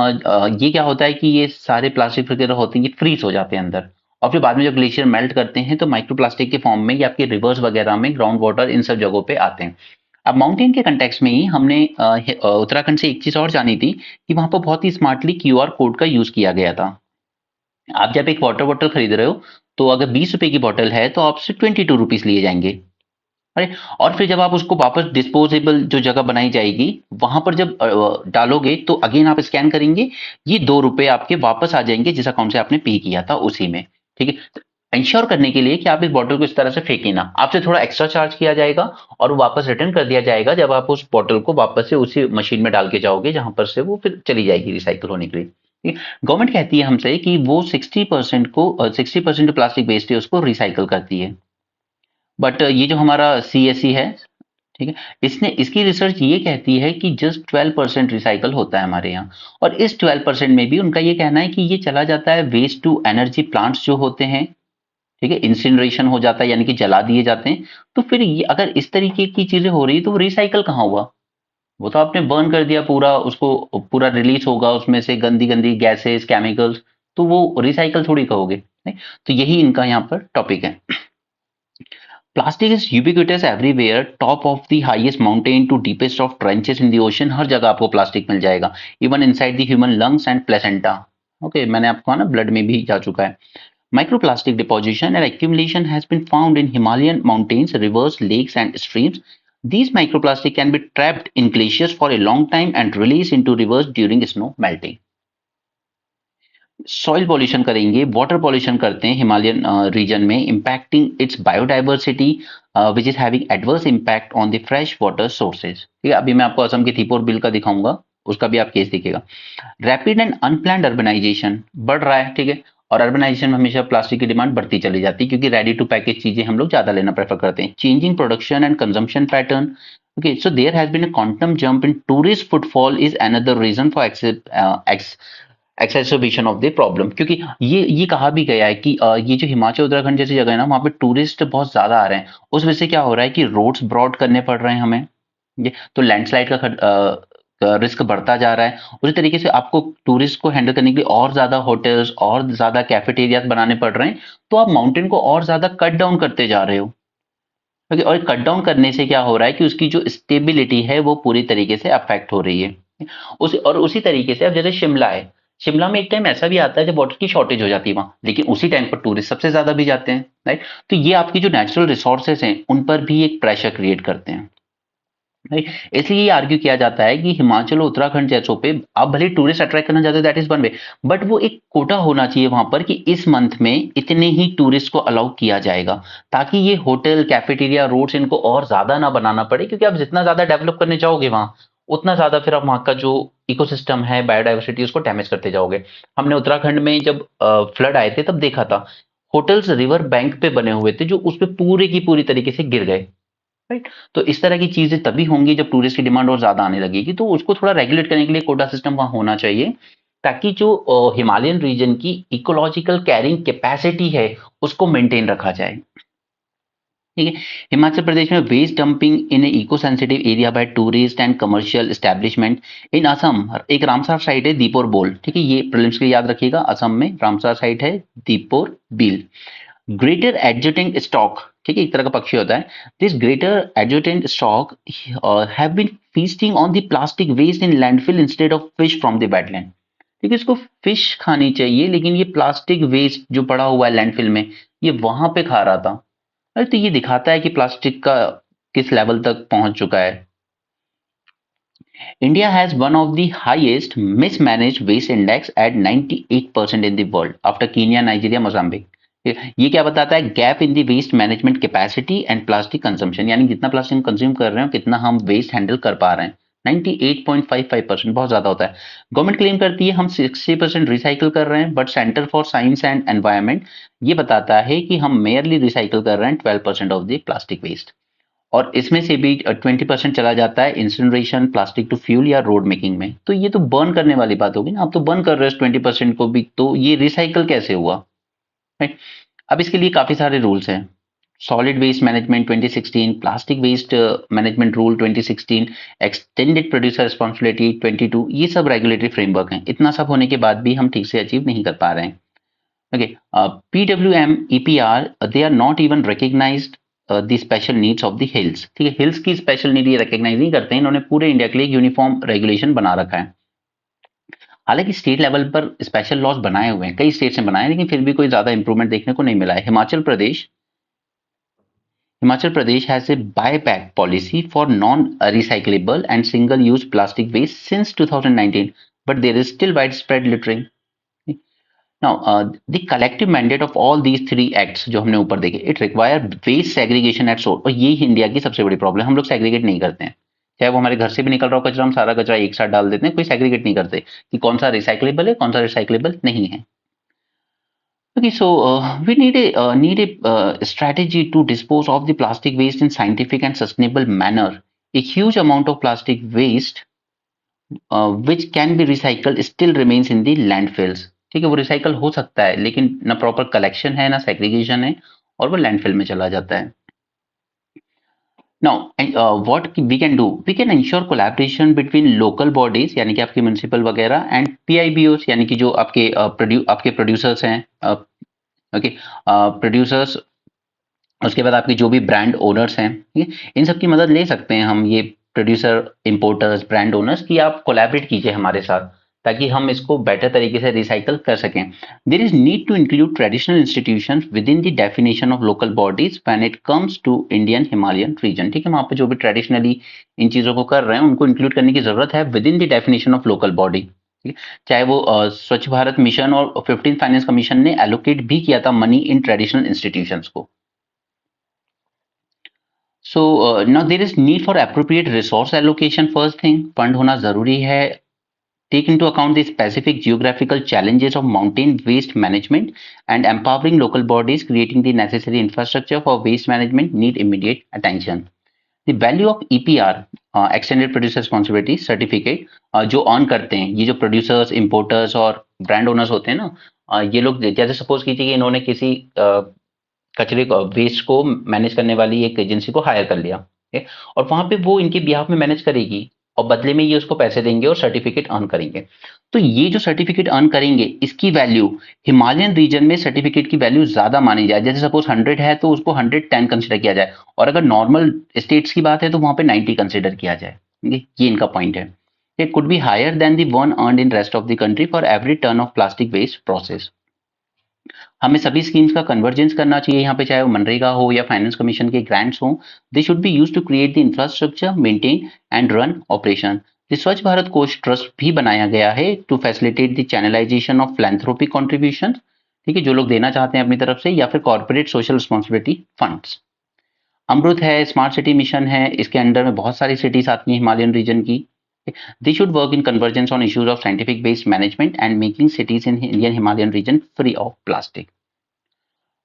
ये क्या होता है कि ये सारे प्लास्टिक वगैरह होते हैं ये फ्रीज हो जाते हैं अंदर, और फिर बाद में जब ग्लेशियर मेल्ट करते हैं तो माइक्रोप्लास्टिक के फॉर्म में ये आपके रिवर्स वगैरह में, ग्राउंड वाटर, इन सब जगहों पे आते हैं। अब माउंटेन के कंटेक्स में ही हमने उत्तराखंड से एक चीज और जानी थी कि वहां पर बहुत ही स्मार्टली QR कोड का यूज किया गया था। आप जब एक वाटर बॉटल खरीद रहे हो तो अगर 20 रुपए की बॉटल है तो आपसे 22 रुपीज लिए जाएंगे। अरे, और फिर जब आप उसको वापस डिस्पोजेबल जो जगह बनाई जाएगी वहां पर जब डालोगे तो अगेन आप स्कैन करेंगे, ये 2 रुपए आपके वापस आ जाएंगे जिस अकाउंट से आपने पे किया था उसी में। ठीक है, इंश्योर करने के लिए कि आप इस बॉटल को इस तरह से फेंके ना, आपसे थोड़ा एक्स्ट्रा चार्ज किया जाएगा और वो वापस रिटर्न कर दिया जाएगा जब आप उस बॉटल को वापस से उसी मशीन में डाल के जाओगे जहां पर से वो फिर चली जाएगी रिसाइकल होने के लिए। ठीक है? गवर्नमेंट कहती है हमसे कि वो 60% जो प्लास्टिक वेस्ट है उसको रिसाइकल करती है, बट ये जो हमारा CSE है, ठीक है, इसने इसकी रिसर्च ये कहती है कि जस्ट 12% रिसाइकल होता है हमारे यहाँ। और इस 12% में भी उनका ये कहना है कि ये चला जाता है वेस्ट टू एनर्जी प्लांट्स जो होते हैं, ठीक है, इंसिनरेशन हो जाता है यानी कि जला दिए जाते हैं। तो फिर ये अगर इस तरीके की चीजें हो रही है तो वो रिसाइकल कहाँ हुआ? वो तो आपने बर्न कर दिया पूरा, उसको पूरा रिलीज होगा उसमें से गंदी गंदी गैसेस केमिकल्स, तो वो रिसाइकल थोड़ी कहोगे, नहीं? तो यही इनका यहाँ पर टॉपिक है। Plastic is ubiquitous everywhere, top of the highest mountain to deepest of trenches in the ocean, हर जगह आपको प्लास्टिक मिल जाएगा, even inside the human lungs and placenta. Okay, मैंने आपको ना ब्लड में भी जा चुका है। Microplastic deposition and accumulation has been found in Himalayan mountains, rivers, lakes, and streams. These microplastic can be trapped in glaciers for a long time and released into rivers during snow melting. Soil pollution करेंगे, वाटर पॉल्यूशन करते हैं हिमालयन रीजन में, impacting it's biodiversity which is having adverse impact on the fresh water sources. ठीक है, अभी मैं आपको असम के दीपोर बिल का दिखाऊंगा, उसका भी आप केस दिखेगा। रैपिड एंड अनप्लान्ड अर्बनाइजेशन बढ़ रहा है, ठीक है, और अर्बनाइजेशन में हमेशा प्लास्टिक की डिमांड बढ़ती चली जाती है क्योंकि रेडी टू पैकेज चीजें हम लोग ज्यादा लेना प्रेफर करते हैं। Changing production and consumption pattern, okay, so there has been a quantum jump in tourist footfall is another reason for exacerbation of the problem, क्योंकि ये कहा भी गया है कि ये जो हिमाचल उत्तराखंड जैसी जगह है ना, वहां पे टूरिस्ट बहुत ज्यादा आ रहे हैं, उस वजह से क्या हो रहा है कि रोड्स ब्रॉड करने पड़ रहे हैं हमें, ये तो लैंडस्लाइड का रिस्क बढ़ता जा रहा है। उसी तरीके से आपको टूरिस्ट को हैंडल करने के लिए और ज्यादा होटल्स और ज्यादा कैफेटेरिया बनाने पड़ रहे हैं, तो आप माउंटेन को और ज्यादा कट डाउन करते जा रहे हो। ओके, और कट डाउन करने से क्या हो रहा है कि उसकी जो स्टेबिलिटी है वो पूरी तरीके से अफेक्ट हो रही है। उसी तरीके से अब जैसे शिमला है, शिमला में एक टाइम ऐसा भी आता है जब वाटर की शॉर्टेज हो जाती है वहां, लेकिन उसी टाइम पर टूरिस्ट सबसे ज्यादा भी जाते हैं, राइट? तो ये आपकी जो नेचुरल रिसोर्सेज हैं उन पर भी एक प्रेशर क्रिएट करते हैं, राइट? इसलिए ये आर्ग्यू किया जाता है कि हिमाचल और उत्तराखंड जैसों पे आप भले टूरिस्ट अट्रैक्ट करना चाहते हो, that is one way, but वो एक कोटा होना चाहिए वहां पर कि इस मंथ में इतने ही टूरिस्ट को अलाउ किया जाएगा, ताकि ये होटल कैफेटेरिया रोड्स इनको और ज्यादा ना बनाना पड़े, क्योंकि आप जितना ज्यादा डेवलप करने जाओगे वहां, उतना ज्यादा फिर आप वहां का जो इकोसिस्टम है, बायोडाइवर्सिटी, उसको डैमेज करते जाओगे। हमने उत्तराखंड में जब फ्लड आए थे तब देखा था, होटल्स रिवर बैंक पे बने हुए थे जो उस पे पूरे की पूरी तरीके से गिर गए, राइट? तो इस तरह की चीजें तभी होंगी जब टूरिस्ट की डिमांड और ज्यादा आने लगेगी, तो उसको थोड़ा रेगुलेट करने के लिए कोटा सिस्टम वहां होना चाहिए, ताकि जो हिमालयन रीजन की इकोलॉजिकल कैरिंग कैपेसिटी है उसको मेंटेन रखा जाए। ठीक है, हिमाचल प्रदेश में waste dumping in eco sensitive area by tourist and commercial establishment in Assam, एक रामसर साइट है दीपोर बोल, ठीक है, ये प्रीलिम्स के लिए याद रखिएगा, असम में रामसर साइट है Deepor Beel. Greater adjutant stork, ठीक है, एक तरह का पक्षी होता है, this greater adjutant stork have been feasting on the plastic waste in landfill instead of fish from the wetland. ठीक है, इसको फिश खानी चाहिए लेकिन ये प्लास्टिक वेस्ट जो पड़ा हुआ है लैंडफिल में, ये वहां पे खा रहा था। अरे तो ये दिखाता है कि प्लास्टिक का किस लेवल तक पहुंच चुका है। India has one of the highest mismanaged waste index at 98% in the world after Kenya, Nigeria, Mozambique. ये क्या बताता है? Gap in the waste management capacity and plastic consumption, यानी जितना प्लास्टिक कंज्यूम कर रहे हो कितना हम वेस्ट हैंडल कर पा रहे हैं। 98.55% बहुत ज्यादा होता है। गवर्नमेंट क्लेम करती है हम 60% रिसाइकिल कर रहे हैं, but centre for science and environment ये बताता है कि हम मेयरली रिसाइकिल कर रहे हैं 12% ऑफ द प्लास्टिक वेस्ट, और इसमें से भी 20% चला जाता है इंसिनरेशन, प्लास्टिक टू फ्यूल या रोड मेकिंग में। तो ये तो बर्न करने वाली बात होगी ना, आप तो बर्न कर रहे हो 20% को भी, तो ये रिसाइकल कैसे हुआ, राइट? अब इसके लिए काफी सारे रूल्स हैं। Solid waste management 2016, plastic waste management rule 2016, extended producer responsibility 22, ये सब रेगुलेटरी फ्रेमवर्क हैं। इतना सब होने के बाद भी हम ठीक से अचीव नहीं कर पा रहे हैं। Okay, PWM, EPR, they are not even recognised the special needs of the hills. ठीक है, हिल्स की स्पेशल नीड ये रिकग्नाइज नहीं करते हैं, इन्होंने पूरे इंडिया के लिए यूनिफॉर्म रेगुलेशन बना रखा है। हालांकि स्टेट लेवल पर स्पेशल लॉज बनाए हुए हैं, कई स्टेट्स ने बनाए, लेकिन फिर भी कोई ज्यादा इंप्रूवमेंट देखने को नहीं मिला है। Himachal Pradesh has a buyback policy for non recyclable and single use plastic waste since 2019, but there is still widespread littering. Now the collective mandate of all these three acts जो हमने ऊपर देखे, it require waste segregation at source. और ये इंडिया की सबसे बड़ी प्रॉब्लम, हम लोग सेग्रीगेट नहीं करते हैं। चाहे वो हमारे घर से भी निकल रहा हो कचरा, हम सारा कचरा एक साथ डाल देते हैं, कोई सेग्रीगेट नहीं करते कि कौन सा रिसाइकलेबल है, कौन सा रिसाइकलेबल नहीं है। Okay, so we need a strategy to dispose of the plastic waste in scientific and sustainable manner. A huge amount of plastic waste which can be recycled still remains in the landfills. ठीक है, वो रिसाइकल हो सकता है लेकिन ना प्रॉपर कलेक्शन है ना सेग्रीगेशन है, और वो लैंडफिल में चला जाता है। Now, what we can do? We can ensure collaboration between local bodies यानी कि आपकी म्युनिसिपल वगैरह एंड PIBOs यानी कि जो आपके प्रोड्यूसर्स हैं, ओके, प्रोड्यूसर्स, उसके बाद आपके जो भी ब्रांड ओनर्स हैं, ठीक है, इन सब की मदद ले सकते हैं हम, ये प्रोड्यूसर, इंपोर्टर्स, ब्रांड ओनर्स की आप कोलैबोरेट कीजिए हमारे साथ ताकि हम इसको बेटर तरीके से रिसाइकल कर सकें। There is need to include traditional institutions within the definition of local bodies when it comes to Indian Himalayan region. ठीक है, वहाँ पे जो भी ट्रेडिशनली इन चीज़ों को कर रहे हैं उनको इंक्लूड करने की जरूरत है with in the definition of local body. ठीक है, चाहे वो स्वच्छ भारत मिशन और 15th फाइनेंस कमीशन ने एलोकेट भी किया था मनी इन ट्रेडिशनल इंस्टीट्यूशंस को। So now there is need for appropriate resource allocation. First thing, fund होना जरूरी है। Take into account the specific geographical challenges of mountain waste management and empowering local bodies creating the necessary infrastructure for waste management need immediate attention. The value of EPR, Extended Producer Responsibility Certificate, जो ऑन करते हैं ये जो प्रोड्यूसर्स, इंपोर्टर्स और ब्रांड ओनर्स होते हैं ना, ये लोग जैसे सपोज कीजिए कि इन्होंने किसी कचरे को, वेस्ट को मैनेज करने वाली एक एजेंसी को हायर कर लिया, ठीक है, और वहां पे वो इनके बिहाफ में मैनेज करेगी और बदले में ये उसको पैसे देंगे और सर्टिफिकेट अर्न करेंगे। तो ये जो सर्टिफिकेट अर्न करेंगे इसकी वैल्यू हिमालयन रीजन में सर्टिफिकेट की वैल्यू ज्यादा मानी जाए। जैसे सपोज 100 है तो उसको 110 कंसिडर किया जाए, और अगर नॉर्मल स्टेट्स की बात है तो वहां पे 90 कंसिडर किया जाए। ये इनका पॉइंट है। It could be higher than the one earned in rest of the country for every ton of plastic waste process. हमें सभी स्कीम्स का कन्वर्जेंस करना चाहिए यहाँ पे, चाहे वो मनरेगा हो या फाइनेंस कमीशन के ग्रांट्स हो। They should be use to create the infrastructure, maintain and run operation. Swachh Bharat Kosh trust भी बनाया गया है to facilitate the channelisation of philanthropic contribution. ठीक है, जो लोग देना चाहते हैं अपनी तरफ से, या फिर कॉर्पोरेट सोशल रिस्पॉन्सिबिलिटी फंड्स। अमृत है, स्मार्ट सिटी मिशन है, इसके अंडर में बहुत सारी सिटीज आती हैं हिमालयन रीजन की। They should work in convergence on issues of scientific based management and making cities in Indian Himalayan region free of plastic.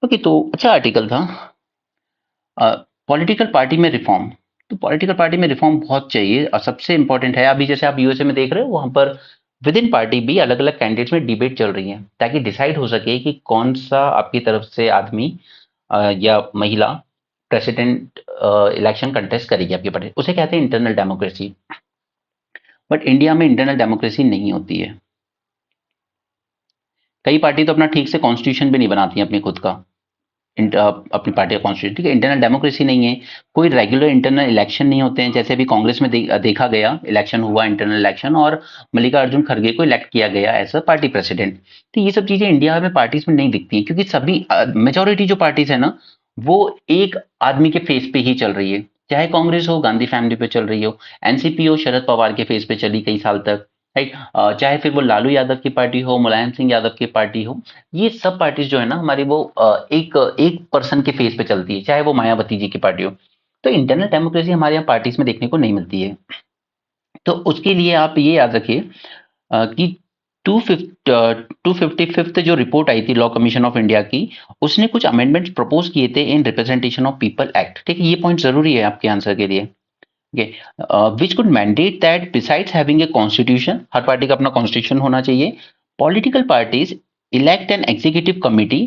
Okay, तो अच्छा आर्टिकल था। पॉलिटिकल पार्टी में रिफॉर्म, तो पॉलिटिकल पार्टी में रिफॉर्म बहुत चाहिए और सबसे इंपॉर्टेंट है, अभी जैसे आप यूएसए में देख रहे हो वहां पर विद इन पार्टी भी अलग अलग कैंडिडेट्स में डिबेट चल रही है ताकि डिसाइड हो सके कि कौन सा आपकी तरफ से आदमी या महिला प्रेसिडेंट इलेक्शन कंटेस्ट करेगी आपकी पार्टी, उसे कहते हैं इंटरनल डेमोक्रेसी। बट इंडिया में इंटरनल डेमोक्रेसी नहीं होती है। कई पार्टी तो अपना ठीक से कॉन्स्टिट्यूशन भी नहीं बनाती है अपनी खुद का, अपनी पार्टी का कॉन्स्टिट्यूशन। ठीक है, इंटरनल डेमोक्रेसी नहीं है, कोई रेगुलर इंटरनल इलेक्शन नहीं होते हैं। जैसे अभी कांग्रेस में देखा गया, इलेक्शन हुआ, इंटरनल इलेक्शन, और मल्लिकार्जुन खड़गे को इलेक्ट किया गया एज अ पार्टी प्रेसिडेंट। तो ये सब चीजें इंडिया में पार्टीज में नहीं दिखती हैं, क्योंकि सभी मेजोरिटी जो पार्टीज है ना वो एक आदमी के फेस पे ही चल रही है। चाहे कांग्रेस हो, गांधी फैमिली पे चल रही हो, एनसीपी हो, शरद पवार के फेस पे चली कई साल तक, राइट, चाहे फिर वो लालू यादव की पार्टी हो, मुलायम सिंह यादव की पार्टी हो, ये सब पार्टीज जो है ना हमारी वो एक एक पर्सन के फेस पे चलती है, चाहे वो मायावती जी की पार्टी हो। तो इंटरनल डेमोक्रेसी हमारे यहाँ पार्टीज में देखने को नहीं मिलती है। तो उसके लिए आप ये याद रखिए कि 255th जो रिपोर्ट आई थी लॉ कमीशन ऑफ इंडिया की, उसने कुछ अमेंडमेंट्स प्रपोज किए थे इन रिप्रेजेंटेशन ऑफ पीपल एक्ट। ठीक है, ये पॉइंट जरूरी है आपके आंसर के लिए। Okay, which could mandate that besides having a constitution, her party का अपना कॉन्स्टिट्यूशन होना चाहिए, political parties elect an executive committee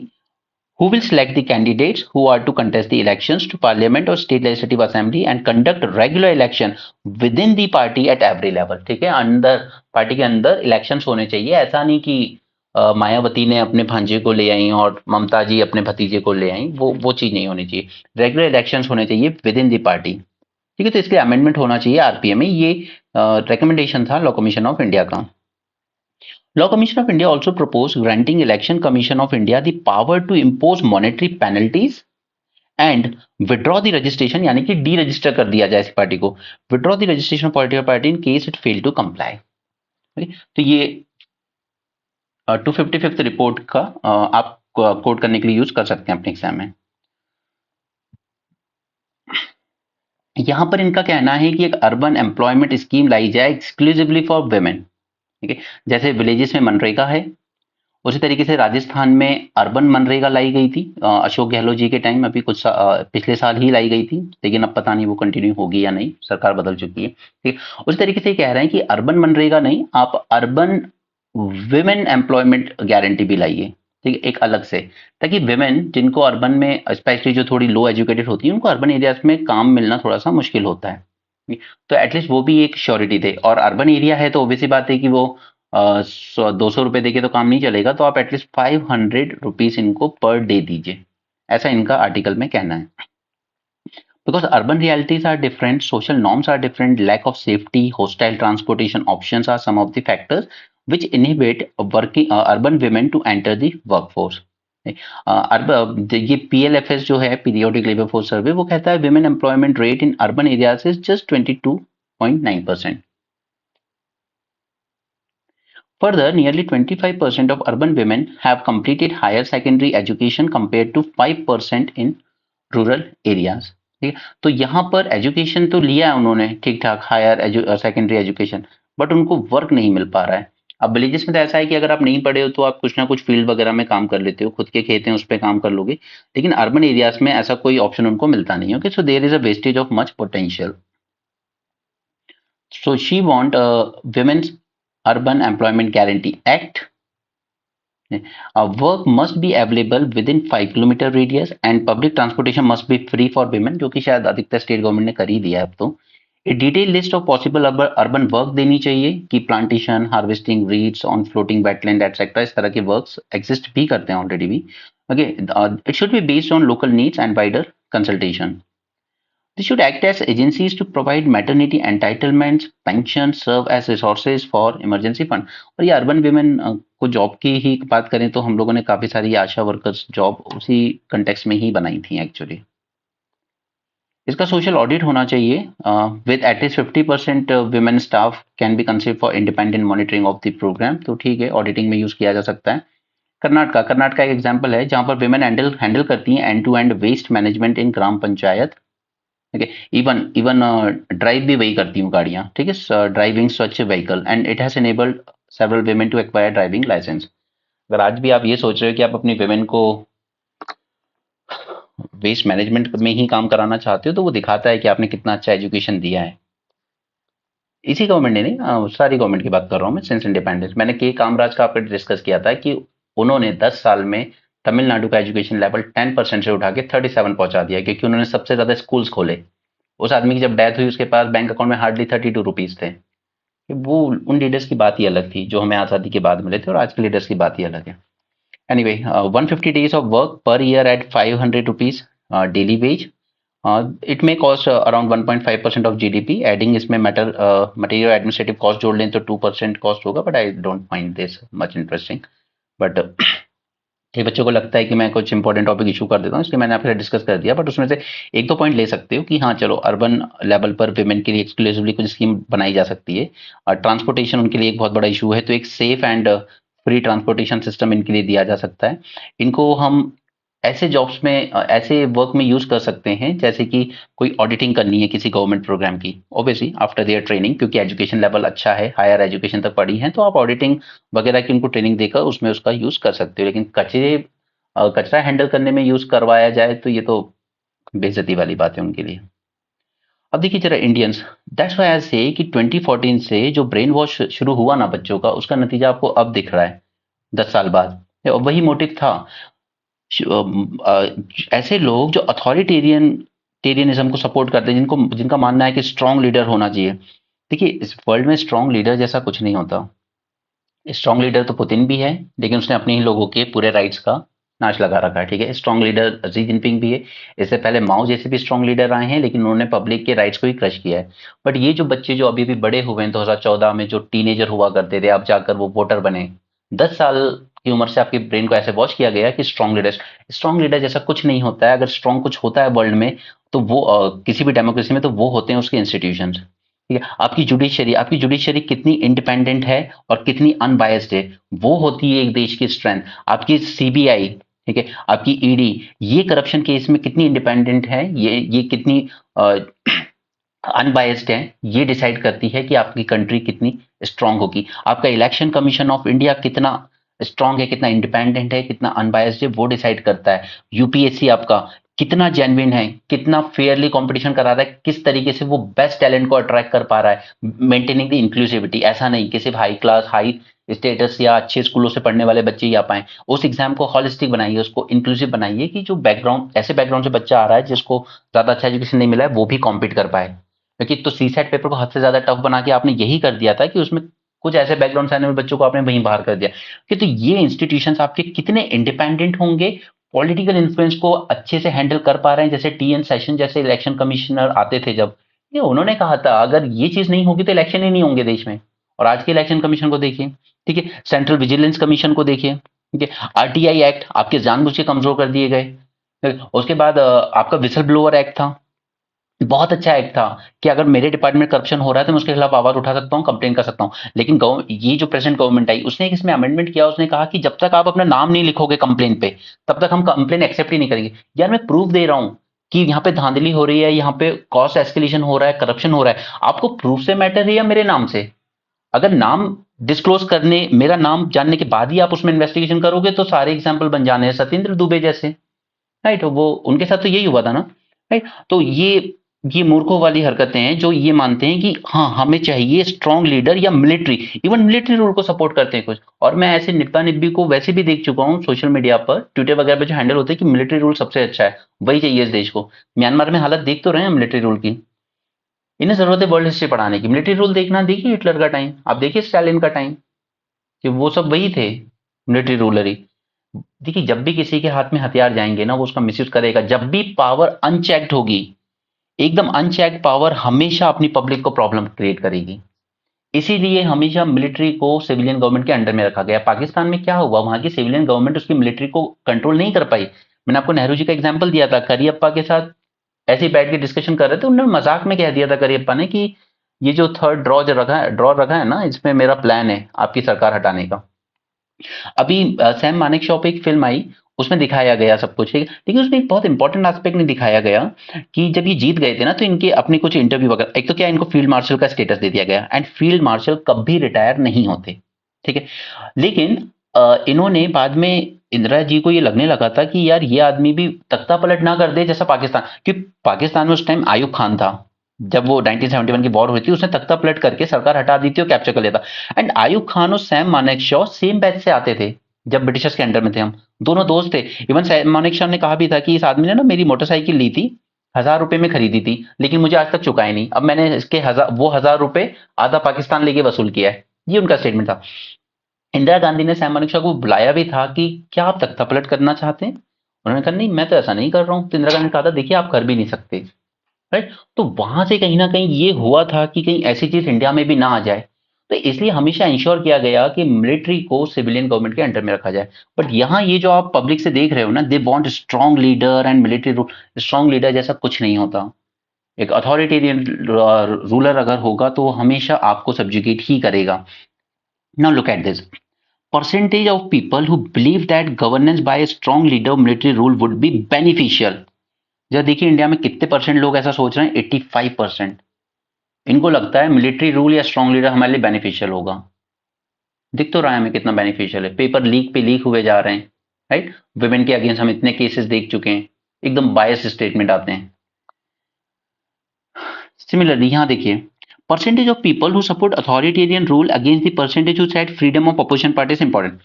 who will select the candidates who are to contest the elections to parliament or state legislative assembly and conduct regular election within the party at every level। ठीक है, अंदर पार्टी के अंदर इलेक्शंस होने चाहिए। ऐसा नहीं कि मायावती ने अपने भांजे को ले आई और ममता जी अपने भतीजे को ले आई, वो चीज नहीं होनी चाहिए। रेगुलर इलेक्शंस होने चाहिए विद इन द पार्टी। ठीक है, तो इसके अमेंडमेंट होना चाहिए आरपीएम में। ये रिकमेंडेशन था लॉ कमीशन ऑफ इंडिया का। Law Commission of India also propose granting Election Commission of India the power to impose monetary penalties and withdraw the registration, यानी कि डी रजिस्टर कर दिया जाए इस पार्टी को, withdraw the registration of political party in case it fail to comply. तो ये 255th रिपोर्ट का आप कोट करने के लिए यूज कर सकते हैं अपने एग्जाम में। यहां पर इनका कहना है कि एक अर्बन एम्प्लॉयमेंट स्कीम लाई जाए एक्सक्लूसिवली फॉर वुमेन। ठीक है, जैसे विलेजेस में मनरेगा है, उसी तरीके से राजस्थान में अर्बन मनरेगा लाई गई थी अशोक गहलोत जी के टाइम, अभी पिछले साल ही लाई गई थी, लेकिन अब पता नहीं वो कंटिन्यू होगी या नहीं, सरकार बदल चुकी है। ठीक, उसी तरीके से कह रहे हैं कि अर्बन मनरेगा नहीं, आप अर्बन विमेन एम्प्लॉयमेंट गारंटी भी लाइए। ठीक है, एक अलग से, ताकि विमेन जिनको अर्बन में स्पेशली जो थोड़ी लो एजुकेटेड होती है उनको अर्बन एरियाज में काम मिलना थोड़ा सा मुश्किल होता है, तो एटलीस्ट वो भी एक श्योरिटी दे। और अर्बन एरिया है तो ऑब्वियसली बात है कि वो 200 रुपए देके तो काम नहीं चलेगा, तो आप एटलीस्ट 500 रुपीज इनको पर डे दीजिए, ऐसा इनका आर्टिकल में कहना है। Because urban realities are different, social norms are different, lack of safety, hostile transportation options are some of the factors which inhibit working urban women to enter the workforce। ये PLFS जो है पीरियोडिक लेबर फोर्स सर्वे, वो कहता है women employment rate in urban areas is just 22.9%। Further, nearly 25% of urban women have completed higher secondary education compared to 5% in rural areas. ठीक है, तो यहाँ पर एजुकेशन तो लिया है उन्होंने ठीक ठाक, हायर सेकेंडरी एजुकेशन, बट उनको वर्क नहीं मिल पा रहा है। अब विलेजेस में तो ऐसा है कि अगर आप नहीं पढ़े हो तो आप कुछ ना कुछ फील्ड वगैरह में काम कर लेते हो, खुद के खेत हैं उस पर काम कर लोगे, लेकिन अर्बन एरियाज में ऐसा कोई ऑप्शन उनको मिलता नहीं है। Okay, so there is a wastage of much potential. So she want women's urban employment guarantee act. Work must be available within 5 kilometre radius and public transportation must be free for women, जो कि शायद अधिकतर स्टेट गवर्नमेंट ने कर ही दिया है अब तो। ए detail list of possible urban work देनी चाहिए कि plantation, harvesting, reads on floating wetland etcetera, इस तरह के वर्क्स एग्जिस्ट भी करते हैं ऑलरेडी भी। Okay, it should be based on local needs and wider consultation. They should act as agencies to provide maternity entitlements, pensions, serve as resources for emergency fund। और ये अर्बन women को जॉब की ही बात करें तो हम लोगों ने काफी सारी आशा वर्कर्स जॉब उसी कंटेक्स्ट में ही बनाई थी एक्चुअली। इसका सोशल ऑडिट होना चाहिए with at least 50% women staff can be considered for independent monitoring of the programme. तो ठीक है, ऑडिटिंग में यूज किया जा सकता है। कर्नाटका एक एग्जाम्पल है जहां पर women हैंडल करती हैं end to end waste management in gram panchayat. ठीक है, इवन इवन ड्राइव भी वही करती हूँ गाड़ियाँ। ठीक है, driving Swachh vehicle and it has enabled several women to acquire driving licence. अगर आज भी आप ये सोच रहे हो कि आप अपनी वुमेन को वेस्ट मैनेजमेंट में ही काम कराना चाहते हो, तो वो दिखाता है कि आपने कितना अच्छा एजुकेशन दिया है। इसी गवर्नमेंट ने नहीं, सारी गवर्नमेंट की बात कर रहा हूँ मैं सिंस इंडिपेंडेंस। मैंने के कामराज का आपको डिस्कस किया था कि उन्होंने 10 साल में तमिलनाडु का एजुकेशन लेवल 10% से उठा के 37 पहुंचा दिया, क्योंकि उन्होंने सबसे ज्यादा स्कूल्स खोले। उस आदमी की जब डेथ हुई उसके पास बैंक अकाउंट में हार्डली 32 रुपीज थे। वो उन लीडर्स की बात ही अलग थी जो हमें आज़ादी के बाद मिले थे, और आज के लीडर्स की बात ही अलग है। Anyway, 150 days of work per year at 500 rupees daily wage. It may cost around 1.5% of GDP. Adding इसमें material administrative cost जोड़ लें तो 2% cost होगा, but I don't find this much interesting. But कई बच्चों को लगता है कि मैं कुछ इंपॉर्टेंट टॉपिक इशू कर देता हूँ, इसलिए मैंने आपसे डिस्कस कर दिया। बट उसमें से एक दो पॉइंट ले सकते हो कि हाँ चलो, अर्बन लेवल पर विमेन के लिए एक्सक्लूसिवली कुछ स्कीम बनाई जा सकती है। और ट्रांसपोर्टेशन उनके लिए एक बहुत बड़ा इशू है, तो एक safe and free transportation system इनके लिए दिया जा सकता है। इनको हम ऐसे जॉब्स में, ऐसे वर्क में यूज कर सकते हैं जैसे कि कोई ऑडिटिंग करनी है किसी गवर्नमेंट प्रोग्राम की, ऑब्वियसली आफ्टर देयर ट्रेनिंग, क्योंकि एजुकेशन लेवल अच्छा है, हायर एजुकेशन तक पढ़ी है, तो आप ऑडिटिंग वगैरह की उनको ट्रेनिंग देकर उसमें उसका यूज कर सकते हो। लेकिन कचरा हैंडल करने में यूज करवाया जाए तो ये तो बेइज्जती वाली बात है उनके लिए। अब देखिए जरा इंडियंस, दैट्स व्हाई आई से कि 2014 से जो ब्रेन वॉश शुरू हुआ ना बच्चों का, उसका नतीजा आपको अब दिख रहा है 10 साल बाद। वही मोटिव था। ऐसे लोग जो टेरियनिज्म को सपोर्ट करते हैं, जिनका मानना है कि स्ट्रांग लीडर होना चाहिए। देखिए, इस वर्ल्ड में स्ट्रांग लीडर जैसा कुछ नहीं होता। स्ट्रांग लीडर तो पुतिन भी है, लेकिन उसने अपने ही लोगों के पूरे राइट्स का नाश लगा रखा है। ठीक है, स्ट्रांग लीडर जी जिनपिंग भी है। इससे पहले माओ जैसे भी स्ट्रांग लीडर आए हैं, लेकिन उन्होंने पब्लिक के राइट्स को ही क्रश किया है। बट ये जो बच्चे जो अभी भी बड़े हुए हैं, 2014 में जो टीनेजर हुआ करते थे, अब जाकर वो वोटर बने, 10 साल की उम्र से आपके ब्रेन को ऐसे वॉश किया गया कि स्ट्रांग लीडर जैसा कुछ नहीं होता है। अगर स्ट्रांग कुछ होता है वर्ल्ड में, तो वो किसी भी डेमोक्रेसी में, तो वो होते हैं उसके इंस्टीट्यूशंस। ठीक है, आपकी जुडिशरी कितनी इंडिपेंडेंट है और कितनी अनबायस्ड है, वो होती है एक देश की स्ट्रेंथ। आपकी सीबीआई, ठीक है, आपकी ईडी, ये करप्शन केस में कितनी इंडिपेंडेंट है, ये कितनी अनबायस्ड है, ये डिसाइड करती है कि आपकी कंट्री कितनी स्ट्रांग होगी। आपका इलेक्शन कमीशन ऑफ इंडिया कितना स्ट्रांग है, कितना इंडिपेंडेंट है, कितना अनबायस्ड है, वो डिसाइड करता है। यूपीएससी आपका कितना जेन्युइन है, कितना फेयरली कंपटीशन करा रहा है, किस तरीके से वो बेस्ट टैलेंट को अट्रैक्ट कर पा रहा है, मेंटेनिंग द इंक्लूसिविटी। ऐसा नहीं कि सिर्फ हाई क्लास, हाई स्टेटस या अच्छे स्कूलों से पढ़ने वाले बच्चे ही आ पाए। उस एग्जाम को हॉलिस्टिक बनाइए, उसको इंक्लूसिव बनाइए कि जो बैकग्राउंड, ऐसे बैकग्राउंड से बच्चा आ रहा है जिसको ज्यादा अच्छा एजुकेशन नहीं मिला है, वो भी कॉम्पीट कर पाए। क्योंकि तो सीसेट पेपर को हद से ज्यादा टफ बना के आपने यही कर दिया था कि उसमें कुछ ऐसे बैकग्राउंड से आने वाले बच्चों को आपने वहीं बाहर कर दिया। कि तो ये इंस्टीट्यूशंस आपके कितने इंडिपेंडेंट होंगे, पॉलिटिकल इन्फ्लुएंस को अच्छे से हैंडल कर पा रहे हैं। जैसे टीएन सेशन जैसे इलेक्शन कमिश्नर आते थे जब, ये उन्होंने कहा था अगर ये चीज नहीं होगी तो इलेक्शन ही नहीं होंगे देश में। और आज के इलेक्शन कमीशन को देखिए, ठीक है, सेंट्रल विजिलेंस कमीशन को देखिए, ठीक है, आरटीआई एक्ट आपके जानबूझ के कमजोर कर दिए गए। उसके बाद आपका विसल ब्लोअर एक्ट था, बहुत अच्छा एक्ट था कि अगर मेरे डिपार्टमेंट में करप्शन हो रहा है तो मैं उसके खिलाफ आवाज उठा सकता हूँ, कंप्लेन कर सकता हूँ। लेकिन ये जो प्रेजेंट गवर्नमेंट आई, उसने एक इसमें अमेंडमेंट किया, उसने कहा कि जब तक आप अपना नाम नहीं लिखोगे कंप्लेन पे, तब तक हम कंप्लेन एक्सेप्ट ही नहीं करेंगे। यार मैं प्रूफ दे रहा हूँ कि यहाँ पे धांधली हो रही है, यहाँ पे कॉस्ट एस्केलेशन हो रहा है, करप्शन हो रहा है, आपको प्रूफ से मैटर है या मेरे नाम से? अगर नाम डिस्क्लोज करने, मेरा नाम जानने के बाद ही आप उसमें इन्वेस्टिगेशन करोगे तो सारे एग्जाम्पल बन जाने हैं सत्येंद्र दुबे जैसे, राइट? वो उनके साथ तो यही हुआ था ना, राइट? तो ये मूर्खों वाली हरकतें हैं जो ये मानते हैं कि हाँ हमें चाहिए स्ट्रांग लीडर या मिलिट्री, इवन मिलिट्री रूल को सपोर्ट करते हैं कुछ। और मैं ऐसे निब्बा निब्बी को वैसे भी देख चुका हूँ सोशल मीडिया पर, ट्विटर वगैरह पर जो हैंडल होते हैं कि मिलिट्री रूल सबसे अच्छा है, वही चाहिए इस देश को। म्यांमार में हालत देख तो रहे हैं मिलिट्री रूल की, इन्हें जरूरत है वर्ल्ड हिस्ट्री पढ़ाने की। मिलिट्री रूल देखना, देखिए हिटलर का टाइम, आप देखिए स्टालिन का टाइम, कि वो सब वही थे, मिलिट्री रूलर ही। देखिए जब भी किसी के हाथ में हथियार जाएंगे ना, वो उसका मिसयूज करेगा। जब भी पावर अनचेक्ड होगी, एकदम अनचेक्ड पावर हमेशा अपनी पब्लिक को प्रॉब्लम क्रिएट करेगी। इसीलिए हमेशा मिलिट्री को सिविलियन गवर्नमेंट के अंडर में रखा गया। पाकिस्तान में क्या हुआ, वहां की सिविलियन गवर्नमेंट उसकी मिलिट्री को कंट्रोल नहीं कर पाई। मैंने आपको नेहरू जी का एग्जाम्पल दिया था, करियप्पा के साथ ऐसे ही बैठ के डिस्कशन कर रहे थे, उन्होंने मजाक में कह दिया था करियप्पा ने कि ये जो थर्ड ड्रॉ रखा है ना, इसमें मेरा प्लान है आपकी सरकार हटाने का। अभी सैम मानेकशॉ पे एक फिल्म आई, उसमें दिखाया गया सब कुछ, ठीक है, लेकिन उसमें एक बहुत इंपॉर्टेंट एस्पेक्ट नहीं दिखाया गया कि जब ये जीत गए थे ना, तो इनके अपने कुछ इंटरव्यू वगैरह, एक तो क्या इनको फील्ड मार्शल का स्टेटस दे दिया गया, एंड फील्ड मार्शल कभी रिटायर नहीं होते, ठीक है। लेकिन इन्होंने बाद में, इंदिरा जी को ये लगने लगा था कि यार ये आदमी भी तख्ता पलट ना कर दे जैसा पाकिस्तान, क्योंकि पाकिस्तान में उस टाइम आयुब खान था, जब वो 1971 की वॉर हुई थी, उसने तख्ता पलट करके सरकार हटा दी थी और कैप्चर कर लिया था। एंड आयुब खान और सैम मानेकशॉ सेम बैच से आते थे, जब ब्रिटिशर्स के अंडर में थे हम, दोनों दोस्त थे। इवन सैम मानेकशॉ ने कहा भी था कि इस आदमी ने ना मेरी मोटरसाइकिल ली थी, 1000 रुपए में खरीदी थी, लेकिन मुझे आज तक चुकाए नहीं, अब मैंने इसके 1000 रुपए आधा पाकिस्तान लेके वसूल किया है। ये उनका स्टेटमेंट था। इंदिरा गांधी ने सैम मानेकशॉ को बुलाया भी था कि क्या आप तख्ता पलट करना चाहते हैं? उन्होंने कहा नहीं, मैं तो ऐसा नहीं कर रहा हूँ। तो इंदिरा गांधी ने कहा था देखिए आप कर भी नहीं सकते, राइट? तो वहां से कहीं ना कहीं ये हुआ था कि कहीं ऐसी चीज इंडिया में भी ना आ जाए, तो इसलिए हमेशा इंश्योर किया गया कि मिलिट्री को सिविलियन गवर्नमेंट के अंडर में रखा जाए। बट यहाँ ये जो आप पब्लिक से देख रहे हो ना, they want strong leader and military rule. Strong leader जैसा कुछ नहीं होता। एक अथॉरिटेरियन रूलर अगर होगा तो वो हमेशा आपको सब्जुगेट ही करेगा। Now look at this, percentage of people who believe that governance by a strong leader military rule would be beneficial। जब देखिए इंडिया में कितने परसेंट लोग ऐसा सोच रहे हैं, 85%। इनको लगता है मिलिट्री रूल या स्ट्रांग लीडर हमारे लिए बेनिफिशियल होगा। दिख तो रहा है हमें कितना बेनिफिशियल है, पेपर लीक पे लीक हुए जा रहे हैं, राइट? विमेन के अगेंस्ट हम इतने केसेस देख चुके हैं, एकदम बायस स्टेटमेंट आते हैं। सिमिलरली यहाँ देखिए, percentage of people who support authoritarian rule against the percentage who said freedom of opposition party is important.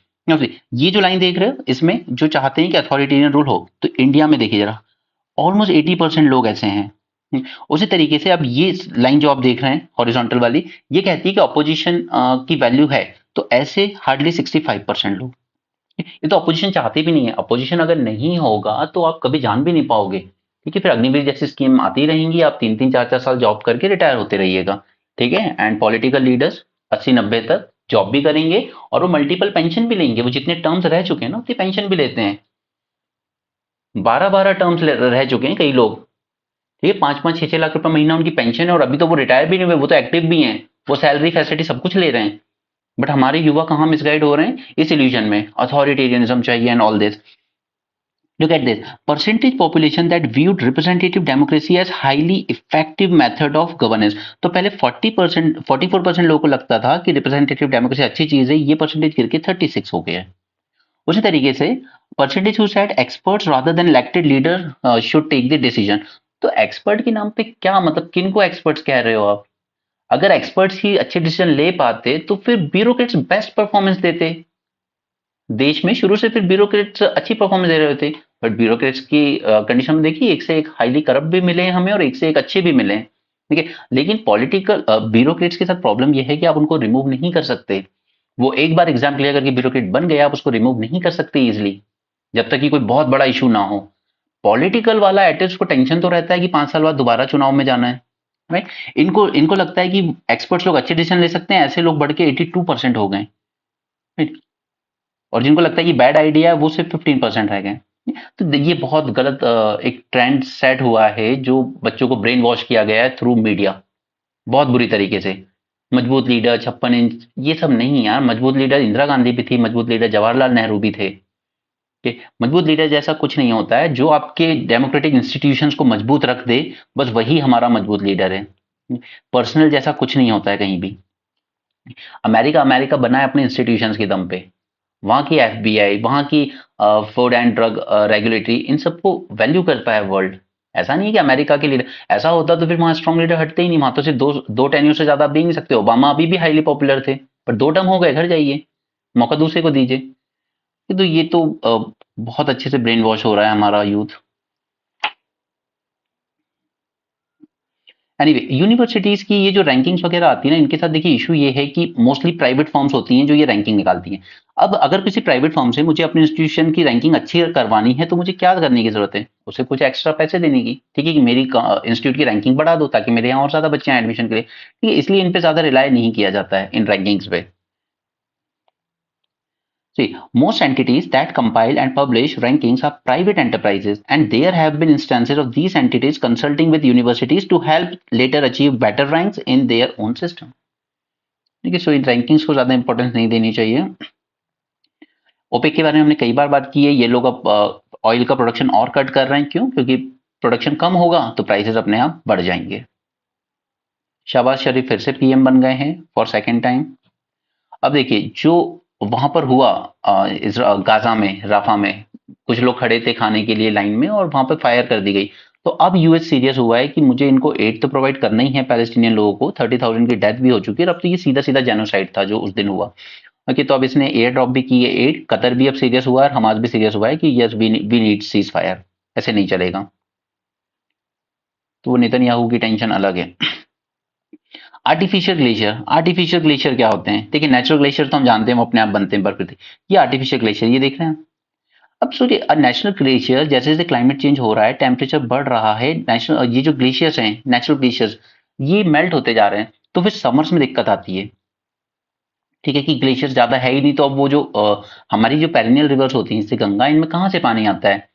ये जो लाइन देख रहे हो, इसमें जो चाहते हैं कि अथॉरिटेरियन रूल हो, तो इंडिया में देखिए जरा, ऑलमोस्ट 80% लोग ऐसे हैं। उसी तरीके से अब ये लाइन जो आप देख रहे हैं हॉरिजॉन्टल वाली, ये कहती है कि ऑपोजिशन की वैल्यू है, तो ऐसे हार्डली 65% लोग। ये तो अपोजिशन चाहते भी नहीं है। अपोजिशन अगर नहीं होगा तो आप कभी जान भी नहीं पाओगे, ठीक है? फिर अग्निवीर जैसी स्कीम आती रहेंगी, आप 3-3 4-4 साल जॉब करके रिटायर होते रहिएगा, ठीक है? एंड पॉलिटिकल लीडर्स 80-90 तक जॉब भी करेंगे और वो मल्टीपल पेंशन भी लेंगे। वो जितने टर्म्स रह चुके हैं ना, उतनी पेंशन भी लेते हैं। 12-12 टर्म्स रह चुके हैं कई लोग, ठीक है, 5-5 6-6 लाख रुपए महीना उनकी पेंशन है, और अभी तो वो रिटायर भी नहीं हुए, वो तो एक्टिव भी हैं, वो सैलरी फैसिलिटी सब कुछ ले रहे हैं। बट हमारे युवा कहाँ मिसगाइड हो रहे हैं इस इल्यूजन में, अथॉरिटेरियनिज्म चाहिए and all this. Look at this percentage population that viewed representative democracy as highly effective method of governance। तो पहले 40% 44% लोगों को लगता था कि रिप्रेजेंटेटिव डेमोक्रेसी अच्छी चीज है, ये परसेंटेज गिर के 36 हो गया है। उसी तरीके से percentage who said experts rather than elected leader should take the decision. तो एक्सपर्ट के नाम पे क्या मतलब, किन को एक्सपर्ट्स कह रहे हो आप? अगर एक्सपर्ट्स ही अच्छे डिसीजन ले पाते तो फिर ब्यूरोक्रेट्स बेस्ट परफॉर्मेंस देते। देश में शुरू से फिर ब्यूरोक्रेट्स अच्छी परफॉर्मेंस दे रहे होते, बट ब्यूरोक्रेट्स की कंडीशन में देखिए, एक से एक हाईली करप्ट भी मिले हैं हमें और एक से एक अच्छे भी मिले हैं, ठीक है। लेकिन पॉलिटिकल ब्यूरोक्रेट्स के साथ प्रॉब्लम यह है कि आप उनको रिमूव नहीं कर सकते। वो एक बार एग्जाम क्लियर करके ब्यूरोक्रेट बन गया, आप उसको रिमूव नहीं कर सकते इजिली, जब तक कि कोई बहुत बड़ा इशू ना हो। पॉलिटिकल वाला एटिस्ट को टेंशन तो रहता है कि 5 साल बाद दोबारा चुनाव में जाना है, राइट। इनको इनको लगता है कि एक्सपर्ट्स लोग अच्छे डिसीजन ले सकते हैं, ऐसे लोग बढ़ के 82% हो गए, राइट। और जिनको लगता है कि बैड आइडिया है वो सिर्फ 15% रह गए। तो ये बहुत गलत एक ट्रेंड सेट हुआ है, जो बच्चों को ब्रेन वॉश किया गया है थ्रू मीडिया, बहुत बुरी तरीके से। मजबूत लीडर 56 इंच ये सब नहीं यार, मजबूत लीडर इंदिरा गांधी भी थी, मजबूत लीडर जवाहरलाल नेहरू भी थे, कि मजबूत लीडर जैसा कुछ नहीं होता है, जो आपके डेमोक्रेटिक इंस्टीट्यूशंस को मजबूत रख दे, बस वही हमारा मजबूत लीडर है। पर्सनल जैसा कुछ नहीं होता है कहीं भी। अमेरिका अमेरिका बना है अपने इंस्टीट्यूशंस के दम पे, वहाँ की एफबीआई, वहाँ की फूड एंड ड्रग रेगुलेटरी, इन सबको वैल्यू करता है वर्ल्ड। ऐसा नहीं है कि अमेरिका के लीडर, ऐसा होता तो फिर वहाँ स्ट्रॉन्ग लीडर हटते ही नहीं, वहाँ तो सिर्फ दो दो टेन्योर से ज्यादा आप दे नहीं सकते। ओबामा अभी भी हाईली पॉपुलर थे, पर 2 टर्म हो गए, घर जाइए, मौका दूसरे को दीजिए। तो ये तो बहुत अच्छे से ब्रेन वॉश हो रहा है हमारा यूथ। एनीवे यूनिवर्सिटीज की ये जो रैंकिंग्स वगैरह आती है ना, इनके साथ देखिए इशू ये है कि मोस्टली प्राइवेट फर्म्स होती हैं जो ये रैंकिंग निकालती हैं। अब अगर किसी प्राइवेट फर्म से मुझे अपने इंस्टीट्यूशन की रैंकिंग अच्छी करवानी है, तो मुझे क्या करने की जरूरत है? उसे कुछ एक्स्ट्रा पैसे देने की, ठीक है, कि मेरी इंस्टीट्यूट की रैंकिंग बढ़ा दो ताकि मेरे यहाँ और ज्यादा बच्चे आए एडमिशन के लिए, ठीक है। इसलिए इन पे ज्यादा रिलाय नहीं किया जाता है, इन रैंकिंग्स पे। See, most entities that compile and publish rankings are private enterprises, and there have been instances of these entities consulting with universities to help later achieve better ranks in their own system. ठीक है, सो इन रैंकिंग्स को ज्यादा इंपॉर्टेंस नहीं देनी चाहिए। ओपेक के बारे में हमने कई बार बात की है, ये लोग अब ऑयल का प्रोडक्शन और कट कर रहे हैं, क्यों? क्योंकि प्रोडक्शन कम होगा तो प्राइसेस अपने आप बढ़ जाएंगे। शहबाज शरीफ फिर से पीएम बन गए हैं फॉर सेकेंड टाइम। अब देखिए, जो वहां पर हुआ गाजा में, राफा में, कुछ लोग खड़े थे खाने के लिए लाइन में और वहां पर फायर कर दी गई। तो अब यूएस सीरियस हुआ है कि मुझे इनको एड तो प्रोवाइड करना ही है पैलेस्टीनियन लोगों को। 30,000 की डेथ भी हो चुकी है, और अब तो ये सीधा सीधा जेनोसाइड था जो उस दिन हुआ। ओके, तो अब इसने एयर ड्रॉप भी की है एड। कतर भी अब सीरियस हुआ है और हमास भी सीरियस हुआ है कि yes we need ceasefire, ऐसे नहीं चलेगा। तो वो नेतन्याहू की टेंशन अलग है। आर्टिफिशियल ग्लेशियर क्या होते हैं? देखिए, नेचुरल ग्लेशियर तो हम जानते हैं वो अपने आप बनते हैं प्रकृति। ये आर्टिफिशियल ग्लेशियर, ये देख रहे हैं। अब सोचिए, नेचुरल ग्लेशियर, जैसे जैसे क्लाइमेट चेंज हो रहा है, टेम्परेचर बढ़ रहा है, नेचुरल ये जो ग्लेशियर्स हैं, नेचुरल ग्लेशियर्स, ये मेल्ट होते जा रहे हैं, तो फिर समर्स में दिक्कत आती है। ठीक है, कि ग्लेशियर्स ज्यादा है ही नहीं, तो अब वो जो हमारी जो पेरिनियल रिवर्स होती हैं, जैसे गंगा, इनमें कहाँ से पानी आता है?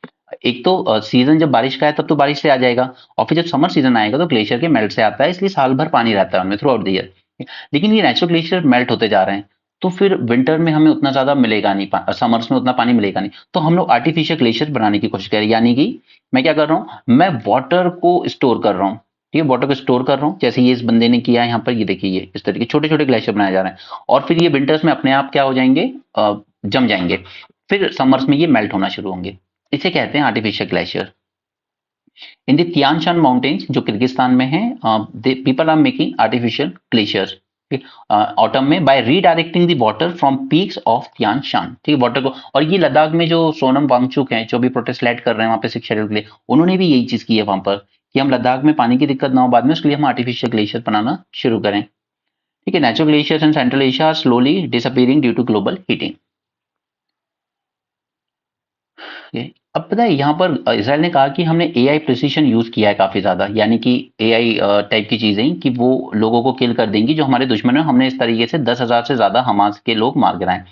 एक तो सीजन जब बारिश का है तब तो बारिश से आ जाएगा, और फिर जब समर सीजन आएगा तो ग्लेशियर के मेल्ट से आता है, इसलिए साल भर पानी रहता है उनमें थ्रू आउट द ईयर। लेकिन ये नेचुरल ग्लेशियर मेल्ट होते जा रहे हैं, तो फिर विंटर में हमें उतना ज्यादा मिलेगा नहीं, समर्स में उतना पानी मिलेगा नहीं, तो हम लोग आर्टिफिशियल ग्लेशियर बनाने की कोशिश करें। यानी कि मैं क्या कर रहा हूँ, मैं वाटर को स्टोर कर रहा हूँ, ठीक है, वाटर को स्टोर कर रहा हूँ, जैसे ये इस बंदे ने किया है यहाँ पर। ये देखिए, ये इस तरीके छोटे छोटे ग्लेशियर बनाए जा रहे हैं, और फिर ये विंटर्स में अपने आप क्या हो जाएंगे, जम जाएंगे, फिर समर्स में ये मेल्ट होना शुरू होंगे। इसे कहते हैं artificial glacier. In the Tian Shan mountains, जो किर्गिस्तान में है, people are making artificial glaciers autumn में by redirecting the water from peaks of Tian Shan, ठीक है, वाटर को। और ये लद्दाख में जो सोनम वांगचुक हैं, जो भी प्रोटेस्ट लेड कर रहे हैं वहां पे 6 शेड्यूल के लिए, उन्होंने भी यही चीज की है वहां पर, कि हम लद्दाख में पानी की दिक्कत ना हो बाद में, उसके लिए हम आर्टिफिशियल ग्लेशियर बनाना शुरू करें। ठीक है, natural glaciers in Central Asia are slowly disappearing due to global heating. अब पता है, यहाँ पर इसराइल ने कहा कि हमने एआई प्रिसिशन यूज किया है काफी ज्यादा, यानी कि एआई टाइप की चीजें, कि वो लोगों को किल कर देंगी जो हमारे दुश्मन है। हमने इस तरीके से 10,000 से ज्यादा हमास के लोग मार गिराए।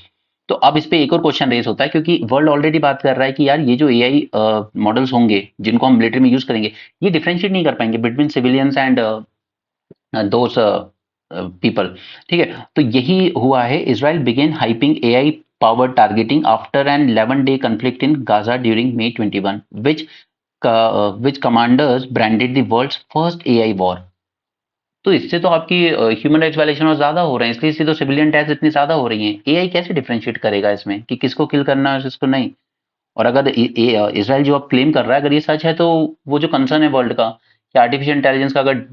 तो अब इस पे एक और क्वेश्चन रेज होता है, क्योंकि वर्ल्ड ऑलरेडी बात कर रहा है कि यार ये जो एआई मॉडल्स होंगे जिनको हम मिलिट्री में यूज करेंगे, ये डिफरेंशिएट नहीं कर पाएंगे between civilians and those people. ठीक है, तो यही हुआ है। Israel began hyping AI power targeting after an 11-day conflict in Gaza during May 21, which commanders branded the world's first AI war। तो इससे तो आपकी ह्यूमन राइट्स वायलेशन और ज्यादा हो रहे हैं, इसलिए इससे तो सिविलियन डेथ्स इतनी ज्यादा हो रही हैं। एआई कैसे डिफरेंशिएट करेगा इसमें कि किसको किल करना है और किसको नहीं? और अगर इसराइल जो अब क्लेम कर रहा है, अगर ये सच है, तो वो जो कंसर्न है वर्ल्ड का कि आर्टिफिशियल इंटेलिजेंस का अगर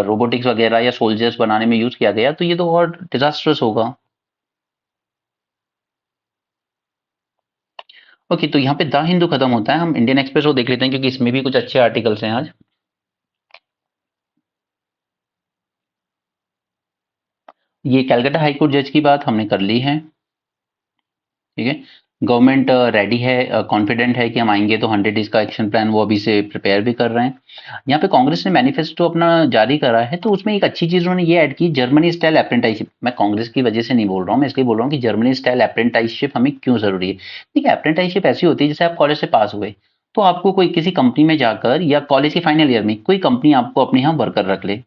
रोबोटिक्स वगैरह या सोल्जर्स बनाने में यूज किया गया, तो ये तो और डिजास्टर्स होगा। ओके, तो यहाँ पे द हिंदू खत्म होता है, हम इंडियन एक्सप्रेस को देख लेते हैं क्योंकि इसमें भी कुछ अच्छे आर्टिकल्स हैं आज। ये कैलकाटा हाईकोर्ट जज की बात हमने कर ली है। ठीक है, गवर्नमेंट रेडी है, कॉन्फिडेंट है कि हम आएंगे, तो 100 डेज का एक्शन प्लान वो अभी से प्रिपेयर भी कर रहे हैं। यहाँ पे कांग्रेस ने मैनिफेस्टो अपना जारी करा है, तो उसमें एक अच्छी चीज उन्होंने ये ऐड की, जर्मनी स्टाइल अप्रेंटाइशिप। मैं कांग्रेस की वजह से नहीं बोल रहा हूँ, मैं इसलिए बोल रहा हूँ कि जर्मनी स्टाइल अप्रेंटाइशिप हमें क्यों जरूरी है। ठीक है, अप्रेंटाइशिप ऐसी होती है जैसे आप कॉलेज से पास हुए, तो आपको कोई किसी कंपनी में जाकर या कॉलेज के फाइनल ईयर में कोई कंपनी आपको अपने यहाँ वर्कर रख ले,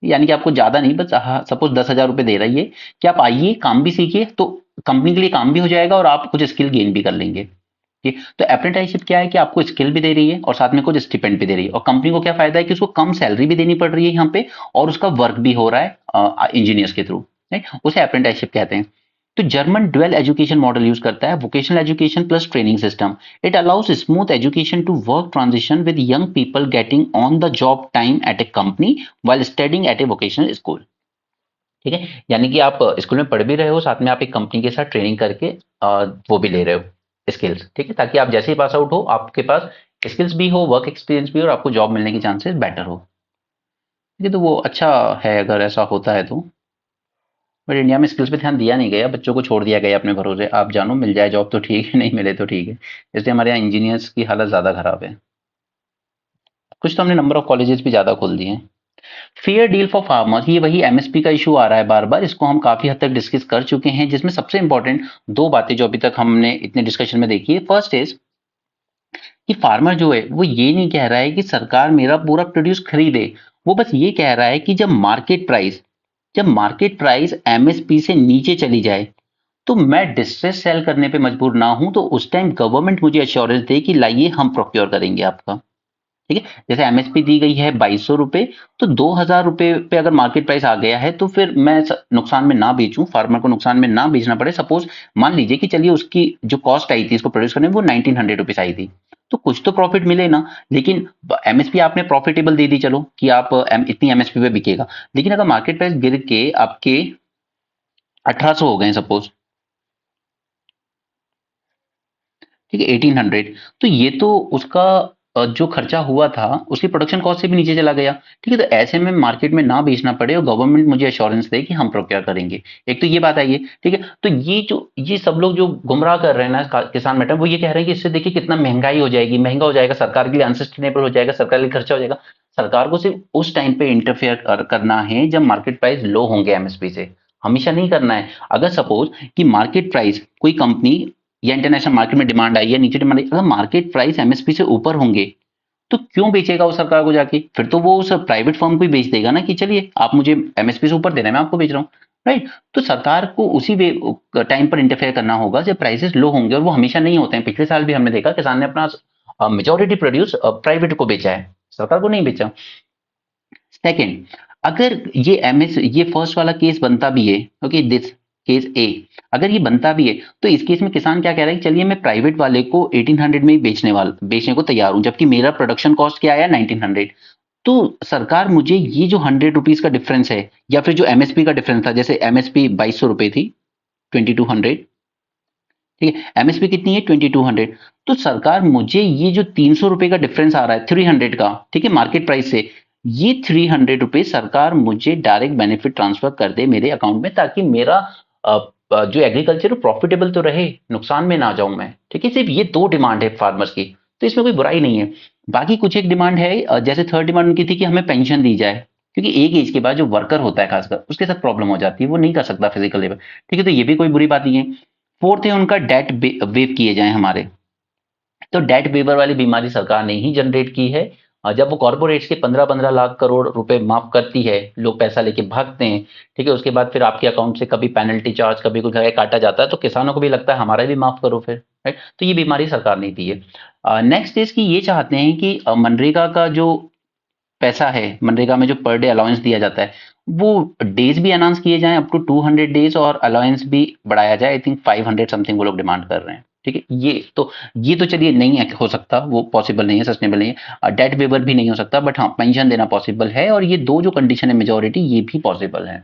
यानी कि आपको ज्यादा नहीं, बस सपोज 10,000 रुपए दे रही है कि आप आइए काम भी सीखिए, तो कंपनी के लिए काम भी हो जाएगा और आप कुछ स्किल गेन भी कर लेंगे। ठीक, तो अप्रेंटिसशिप क्या है कि आपको स्किल भी दे रही है और साथ में कुछ स्टिपेंड भी दे रही है, और कंपनी को क्या फायदा है कि उसको कम सैलरी भी देनी पड़ रही है यहाँ पे, और उसका वर्क भी हो रहा है इंजीनियर्स के थ्रू। राइट, उसे अप्रेंटिसशिप कहते हैं। तो German dual education model use करता है, vocational education plus training system. It allows smooth education to work transition with young people getting on the job time at a company while studying at a vocational school। ठीक है, यानी कि आप स्कूल में पढ़ भी रहे हो, साथ में आप एक कंपनी के साथ ट्रेनिंग करके वो भी ले रहे हो स्किल्स। ठीक है, ताकि आप जैसे ही पास आउट हो आपके पास स्किल्स भी हो, वर्क एक्सपीरियंस भी हो, और आपको जॉब मिलने की चांसेस बेटर हो। ठीक है, तो वो अच्छा है अगर ऐसा होता है तो। बट इंडिया में स्किल्स पे ध्यान दिया नहीं गया, बच्चों को छोड़ दिया गया अपने भरोसे, आप जानो मिल जाए जॉब तो ठीक है, नहीं मिले तो ठीक है। इसलिए हमारे यहाँ इंजीनियर्स की हालत ज्यादा खराब है। कुछ तो हमने नंबर ऑफ कॉलेजेस भी ज्यादा खोल दिए हैं। फेयर डील फॉर फार्मर्स, ये वही एमएसपी का इशू आ रहा है बार बार, इसको हम काफी हद तक डिस्कस कर चुके हैं, जिसमें सबसे इंपॉर्टेंट दो बातें जो अभी तक हमने इतने डिस्कशन में देखी है। फर्स्ट इज कि फार्मर जो है वो ये नहीं कह रहा है कि सरकार मेरा पूरा प्रोड्यूस खरीदे, वो बस ये कह रहा है कि जब मार्केट प्राइस एमएसपी से नीचे चली जाए, तो मैं डिस्ट्रेस सेल करने पे मजबूर ना हूं, तो उस टाइम गवर्नमेंट मुझे एश्योरेंस दे कि लाइए हम प्रोक्योर करेंगे आपका। ठीक है, जैसे एमएसपी दी गई है 2200 रुपए, तो 2000 रुपए पे अगर मार्केट प्राइस आ गया है, तो फिर मैं नुकसान में ना बेचूं, फार्मर को नुकसान में ना बेचना पड़े। सपोज मान लीजिए कि चलिए उसकी जो कॉस्ट आई थी इसको प्रोड्यूस करने में वो 1900 रुपीज आई थी, तो कुछ तो प्रॉफिट मिले ना। लेकिन एमएसपी आपने प्रॉफिटेबल दे दी, चलो कि आप इतनी एमएसपी पे बिकेगा, लेकिन अगर मार्केट प्राइस गिर के आपके 1800 हो गए सपोज, ठीक है 1800, तो ये तो उसका जो खर्चा हुआ था उसकी प्रोडक्शन कॉस्ट से भी नीचे चला गया। ठीक है, तो ऐसे में मार्केट में ना बेचना पड़े और गवर्नमेंट मुझे एश्योरेंस दे कि हम प्रोक्योर करेंगे, एक तो ये बात आई है। ठीक है, तो ये सब लोग जो गुमराह कर रहे हैं ना किसान मैटर, वो ये कह रहे हैं कि इससे देखिए कितना महंगाई हो जाएगी, महंगा हो जाएगा, सरकार के लिए अनसस्टेनेबल हो जाएगा, सरकार के लिए खर्चा हो जाएगा। सरकार को सिर्फ उस टाइम पे इंटरफेयर करना है जब मार्केट प्राइस लो होंगे एमएसपी से, हमेशा नहीं करना है। अगर सपोज कि मार्केट प्राइस कोई कंपनी या इंटरनेशनल मार्केट में डिमांड आई है, नीचे डिमांड आई, अगर मार्केट प्राइस एमएसपी से ऊपर होंगे, तो क्यों बेचेगा वो सरकार को जाके? फिर तो वो उस प्राइवेट फर्म को ही बेच देगा ना कि चलिए आप मुझे एमएसपी से ऊपर दे रहे हैं, मैं आपको बेच रहा हूँ। राइट, तो सरकार को उसी वे टाइम पर इंटरफेयर करना होगा जब प्राइसेस लो होंगे, और वो हमेशा नहीं होते हैं। पिछले साल भी हमने देखा किसान ने अपना मेजोरिटी प्रोड्यूस प्राइवेट को बेचा है, सरकार को नहीं बेचा। सेकंड, अगर ये फर्स्ट वाला केस बनता भी है, ओके दिस केस ए, अगर ये बनता भी है, तो इस केस में किसान क्या कह रहा है कि चलिए मैं प्राइवेट वाले को 1800 में ही बेचने को तैयार हूं, जबकि मेरा प्रोडक्शन कॉस्ट क्या आया 1900। तो सरकार मुझे ये जो 100 रुपीज का डिफरेंस है, या फिर जो एमएसपी का डिफरेंस था, जैसे एमएसपी 2200 रुपए थी, 2200, ठीक है, एमएसपी कितनी है 2200, तो सरकार मुझे ये जो 300 रुपए का डिफरेंस आ रहा है 300 का, ठीक है मार्केट प्राइस से, ये 300 रुपए सरकार मुझे डायरेक्ट बेनिफिट ट्रांसफर कर दे मेरे अकाउंट में, ताकि मेरा जो एग्रीकल्चर प्रॉफिटेबल तो रहे, नुकसान में ना जाऊं मैं। ठीक है, सिर्फ ये दो डिमांड है फार्मर्स की, तो इसमें कोई बुराई नहीं है। बाकी कुछ एक डिमांड है, जैसे थर्ड डिमांड उनकी थी कि हमें पेंशन दी जाए, क्योंकि एक एज के बाद जो वर्कर होता है खासकर उसके साथ प्रॉब्लम हो जाती है, वो नहीं कर सकता फिजिकल लेबर। ठीक है, तो ये भी कोई बुरी बात नहीं है। फोर्थ है उनका डेट वेव किए जाए हमारे। तो डेट वेवर वाली बीमारी सरकार ने ही जनरेट की है। जब वो कॉर्पोरेट्स के 15-15 लाख करोड़ रुपए माफ करती है, लोग पैसा लेके भागते हैं, ठीक है, उसके बाद फिर आपके अकाउंट से कभी पेनल्टी चार्ज कभी कुछ काटा जाता है, तो किसानों को भी लगता है हमारा भी माफ करो फिर, राइट। तो ये बीमारी सरकार ने दी है। नेक्स्ट इज कि ये चाहते हैं कि मनरेगा का जो पैसा है, मनरेगा में जो पर डे अलाउंस दिया जाता है, वो डेज भी अनाउंस किए जाएं अप टू 200 डेज, और अलाउंस भी बढ़ाया जाए। आई थिंक 500 समथिंग वो लोग डिमांड कर रहे हैं, ठीक है। ये तो चलिए नहीं हो सकता, वो पॉसिबल नहीं है, सस्टेनेबल नहीं है। डेट वेवर भी नहीं हो सकता, बट हाँ पेंशन देना पॉसिबल है, और ये दो जो कंडीशन है मेजोरिटी, ये भी पॉसिबल है,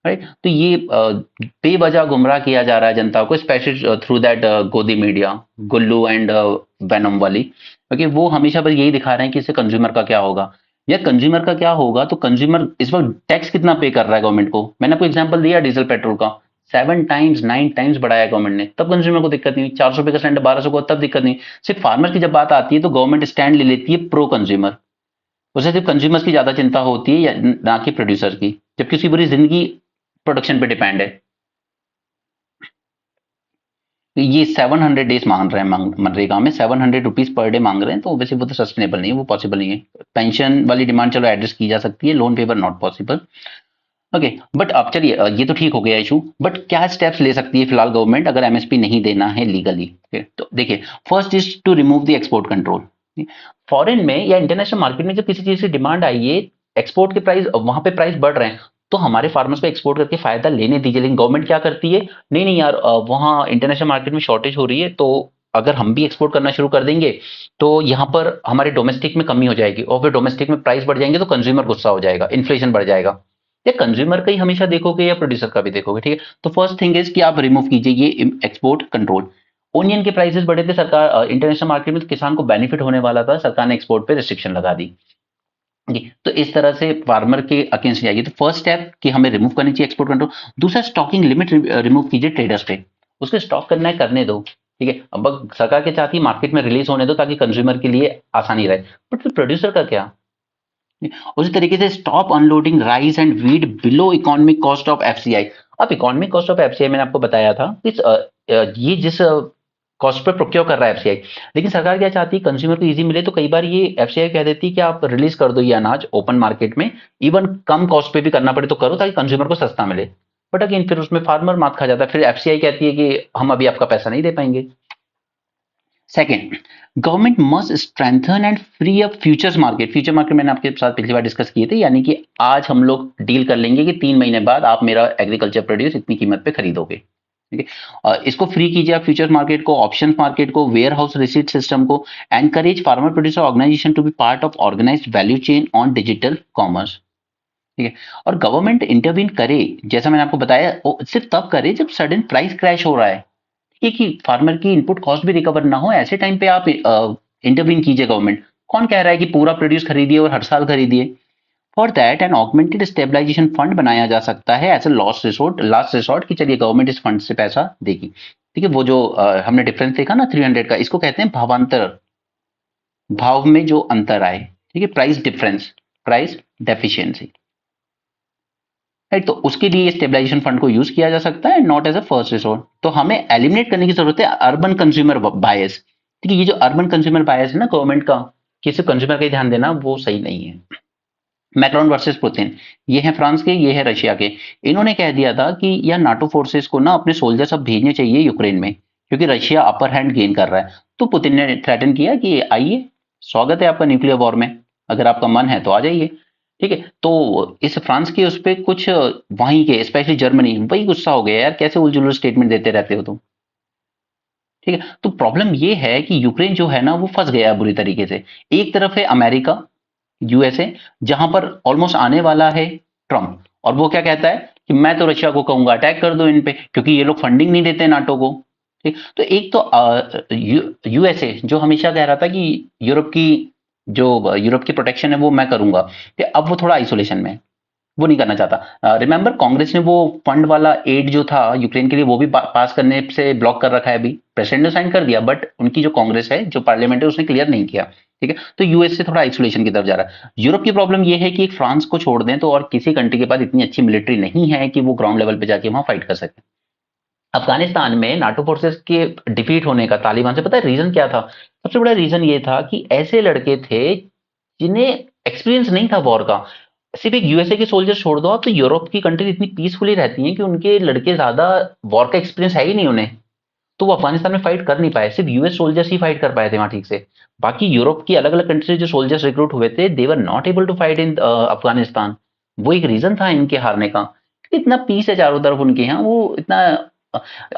राइट। तो ये बेवजह गुमराह किया जा रहा है जनता को, स्पेशली थ्रू दैट गोदी मीडिया, गुल्लू एंड वेनम वाली, क्योंकि वो हमेशा बस यही दिखा रहे हैं कि इससे कंज्यूमर का क्या होगा। या कंज्यूमर का क्या होगा, तो कंज्यूमर इस वक्त टैक्स कितना पे कर रहा है गवर्नमेंट को। मैंने आपको एग्जांपल दिया डीजल पेट्रोल का, 7 टाइम्स 9 टाइम्स बढ़ाया गवर्नमेंट ने, तब कंज्यूमर को दिक्कत नहीं हुई। 400 रुपए का सिलेंडर 1200 को, तब दिक्कत नहीं। सिर्फ फार्मर की जब बात आती है तो गवर्नमेंट स्टैंड ले लेती है प्रो कंज्यूमर। उसे सिर्फ कंज्यूमर्स की ज्यादा चिंता होती है, या ना कि प्रोड्यूसर की, जबकि उसकी पूरी जिंदगी प्रोडक्शन पे डिपेंड है। तो ये 700 डेज मांग रहे हैं, मनरेगा में 700 रुपीज पर डे मांग रहे हैं, तो ऑब्वियसली वो तो सस्टेनेबल नहीं है, वो पॉसिबल नहीं है। पेंशन वाली डिमांड चलो एड्रेस की जा सकती है, loan paper not possible. Okay, but अब चलिए, ये तो ठीक हो गया इशू, बट क्या स्टेप्स ले सकती है फिलहाल गवर्नमेंट अगर एमएसपी नहीं देना है लीगली। तो देखिए, first is to remove the export control. Foreign में या इंटरनेशनल मार्केट में जब किसी चीज की डिमांड आई है, एक्सपोर्ट के प्राइस वहां पे प्राइस बढ़ रहे हैं, तो हमारे फार्मर्स को एक्सपोर्ट करके फायदा लेने दीजिए। लेकिन गवर्नमेंट क्या करती है, नहीं नहीं यार, वहाँ इंटरनेशनल मार्केट में शॉर्टेज हो रही है, तो अगर हम भी एक्सपोर्ट करना शुरू कर देंगे तो यहाँ पर हमारे डोमेस्टिक में कमी हो जाएगी, और फिर डोमेस्टिक में प्राइस बढ़ जाएंगे तो कंज्यूमर गुस्सा हो जाएगा, इन्फ्लेशन बढ़ जाएगा। या कंज्यूमर का ही हमेशा देखोगे या प्रोड्यूसर का भी देखोगे, ठीक है। तो फर्स्ट थिंग इज कि आप रिमूव कीजिए ये एक्सपोर्ट कंट्रोल। ओनियन के प्राइसेस बढ़े थे, सरकार इंटरनेशनल मार्केट में, तो किसान को बेनिफिट होने वाला था, सरकार ने एक्सपोर्ट पे रिस्ट्रिक्शन लगा दी। तो इस तरह से फार्मर के अगेंस्ट जाइए। तो फर्स्ट स्टेप कि हमें रिमूव करनी चाहिए एक्सपोर्ट कंट्रोल। दूसरा, स्टॉकिंग लिमिट रिमूव कीजिए ट्रेडर्स पे, उसके स्टॉक करना है करने दो, ठीक है। अब सरकार के चाहती है मार्केट में रिलीज होने दो ताकि कंज्यूमर के लिए आसानी रहे, बट फिर प्रोड्यूसर का क्या। उसी तरीके से stop unloading rice and wheat below economic cost of FCI. अब इकोनॉमिक कॉस्ट ऑफ एफसीआई मैंने आपको बताया था, ये जिस कॉस्ट पर प्रोक्योर कर रहा है एफसीआई, लेकिन सरकार क्या चाहती है, कंज्यूमर को इजी मिले, तो कई बार ये एफसीआई कह देती है कि आप रिलीज कर दो ये अनाज ओपन मार्केट में, इवन कम कॉस्ट पे भी करना पड़े तो करो, ताकि कंज्यूमर को सस्ता मिले। बट अगेन फिर उसमें फार्मर मात खा जाता है, फिर एफसीआई कहती है कि हम अभी आपका पैसा नहीं दे पाएंगे। Second, government must strengthen and free up futures market. Future market मैंने आपके साथ पिछली बार डिस्कस किए थे, यानी कि आज हम लोग डील कर लेंगे कि 3 महीने बाद आप मेरा एग्रीकल्चर प्रोड्यूस इतनी कीमत पे खरीदोगे, ठीक है। इसको फ्री कीजिए आप, फ्यूचर्स मार्केट को, ऑप्शन मार्केट को, वेयर हाउस रिसीट सिस्टम को। Encourage farmer producer organization to be part of organized value chain on digital commerce, ठीक है। और गवर्नमेंट इंटरवीन करे, जैसा मैंने आपको बताया, सिर्फ तब करे जब सडन प्राइस क्रैश हो रहा है, कि फार्मर की इनपुट कॉस्ट भी रिकवर ना हो, ऐसे टाइम पे आप इंटरवीन कीजिए गवर्नमेंट। कौन कह रहा है कि पूरा प्रोड्यूस खरीदिए और हर साल खरीदिए। For that an augmented stabilization fund बनाया जा सकता है एज ए लास्ट रिसोर्ट, कि चलिए गवर्नमेंट इस फंड से पैसा देगी, ठीक है। वो जो हमने डिफरेंस देखा ना 300 का, इसको कहते हैं भावांतर, भाव में जो अंतर आए, ठीक है, price difference, price deficiency, right. तो उसके लिए स्टेबलाइजेशन फंड को यूज किया जा सकता है, not as a first resort. तो हमें एलिमिनेट करने की जरूरत है अर्बन कंज्यूमर बायस, ठीक है। ये जो अर्बन कंज्यूमर बायस है ना गवर्नमेंट का, कि सिर्फ कंज्यूमर का ही ध्यान देना, वो सही नहीं है। मैक्रोन वर्सेस पुतिन, ये है फ्रांस के, ये है रशिया के। इन्होंने कह दिया था कि या नाटो फोर्सेस को ना अपने सोल्जर्स अब भेजने चाहिए यूक्रेन में, क्योंकि रशिया अपर हैंड गेन कर रहा है। तो पुतिन ने थ्रेटन किया कि आइए, स्वागत है आपका न्यूक्लियर वॉर में, अगर आपका मन है तो आ जाइए, ठीक है। तो इस फ्रांस के उस पर कुछ वहीं के, स्पेशली जर्मनी, वही गुस्सा हो गया, यार कैसे उलझुल स्टेटमेंट देते रहते हो तुम, ठीक है। तो प्रॉब्लम ये है कि यूक्रेन जो है ना वो फंस गया है बुरी तरीके से। एक तरफ है अमेरिका, यूएसए, जहां पर ऑलमोस्ट आने वाला है ट्रम्प, और वो क्या कहता है कि मैं तो रशिया को कहूंगा अटैक कर दो इन पे, क्योंकि ये लोग फंडिंग नहीं देते नाटो को, ठीक। तो एक तो यूएसए जो हमेशा कह रहा था कि यूरोप की प्रोटेक्शन है वो मैं करूंगा, ठीक, अब वो थोड़ा आइसोलेशन में है, वो नहीं करना चाहता। रिमेंबर कांग्रेस ने वो फंड वाला एड जो था यूक्रेन के लिए, वो भी पास करने से ब्लॉक कर रखा है। अभी प्रेसिडेंट ने साइन कर दिया, बट उनकी जो कांग्रेस है, जो पार्लियामेंट है, उसने क्लियर नहीं किया, ठीक है। तो यूएस से थोड़ा आइसोलेशन की तरफ जा रहा है। यूरोप की प्रॉब्लम ये है कि एक फ्रांस को छोड़ दें तो और किसी कंट्री के पास इतनी अच्छी मिलिट्री नहीं है कि वो ग्राउंड लेवल पे जाके वहां फाइट कर सके। अफगानिस्तान में नाटो फोर्सेस के डिफीट होने का तालिबान से, पता है रीजन क्या था? सबसे बड़ा रीजन ये था कि ऐसे लड़के थे जिन्हें एक्सपीरियंस नहीं था वॉर का। सिर्फ एक यूएसए के सोल्जर छोड़ दो आप, तो यूरोप की कंट्रीज इतनी पीसफुली रहती हैं कि उनके लड़के ज्यादा वॉर का एक्सपीरियंस है ही नहीं उन्हें, तो वो अफगानिस्तान में फाइट कर नहीं पाए। सिर्फ यूएस सोल्जर्स ही फाइट कर पाए थे वहां ठीक से। बाकी यूरोप की अलग अलग कंट्री से जो सोल्जर्स रिक्रूट हुए थे, they were not able to fight in Afghanistan. वो एक रीजन था इनके हारने का, कि इतना पीस है चारों तरफ उनके यहाँ, वो इतना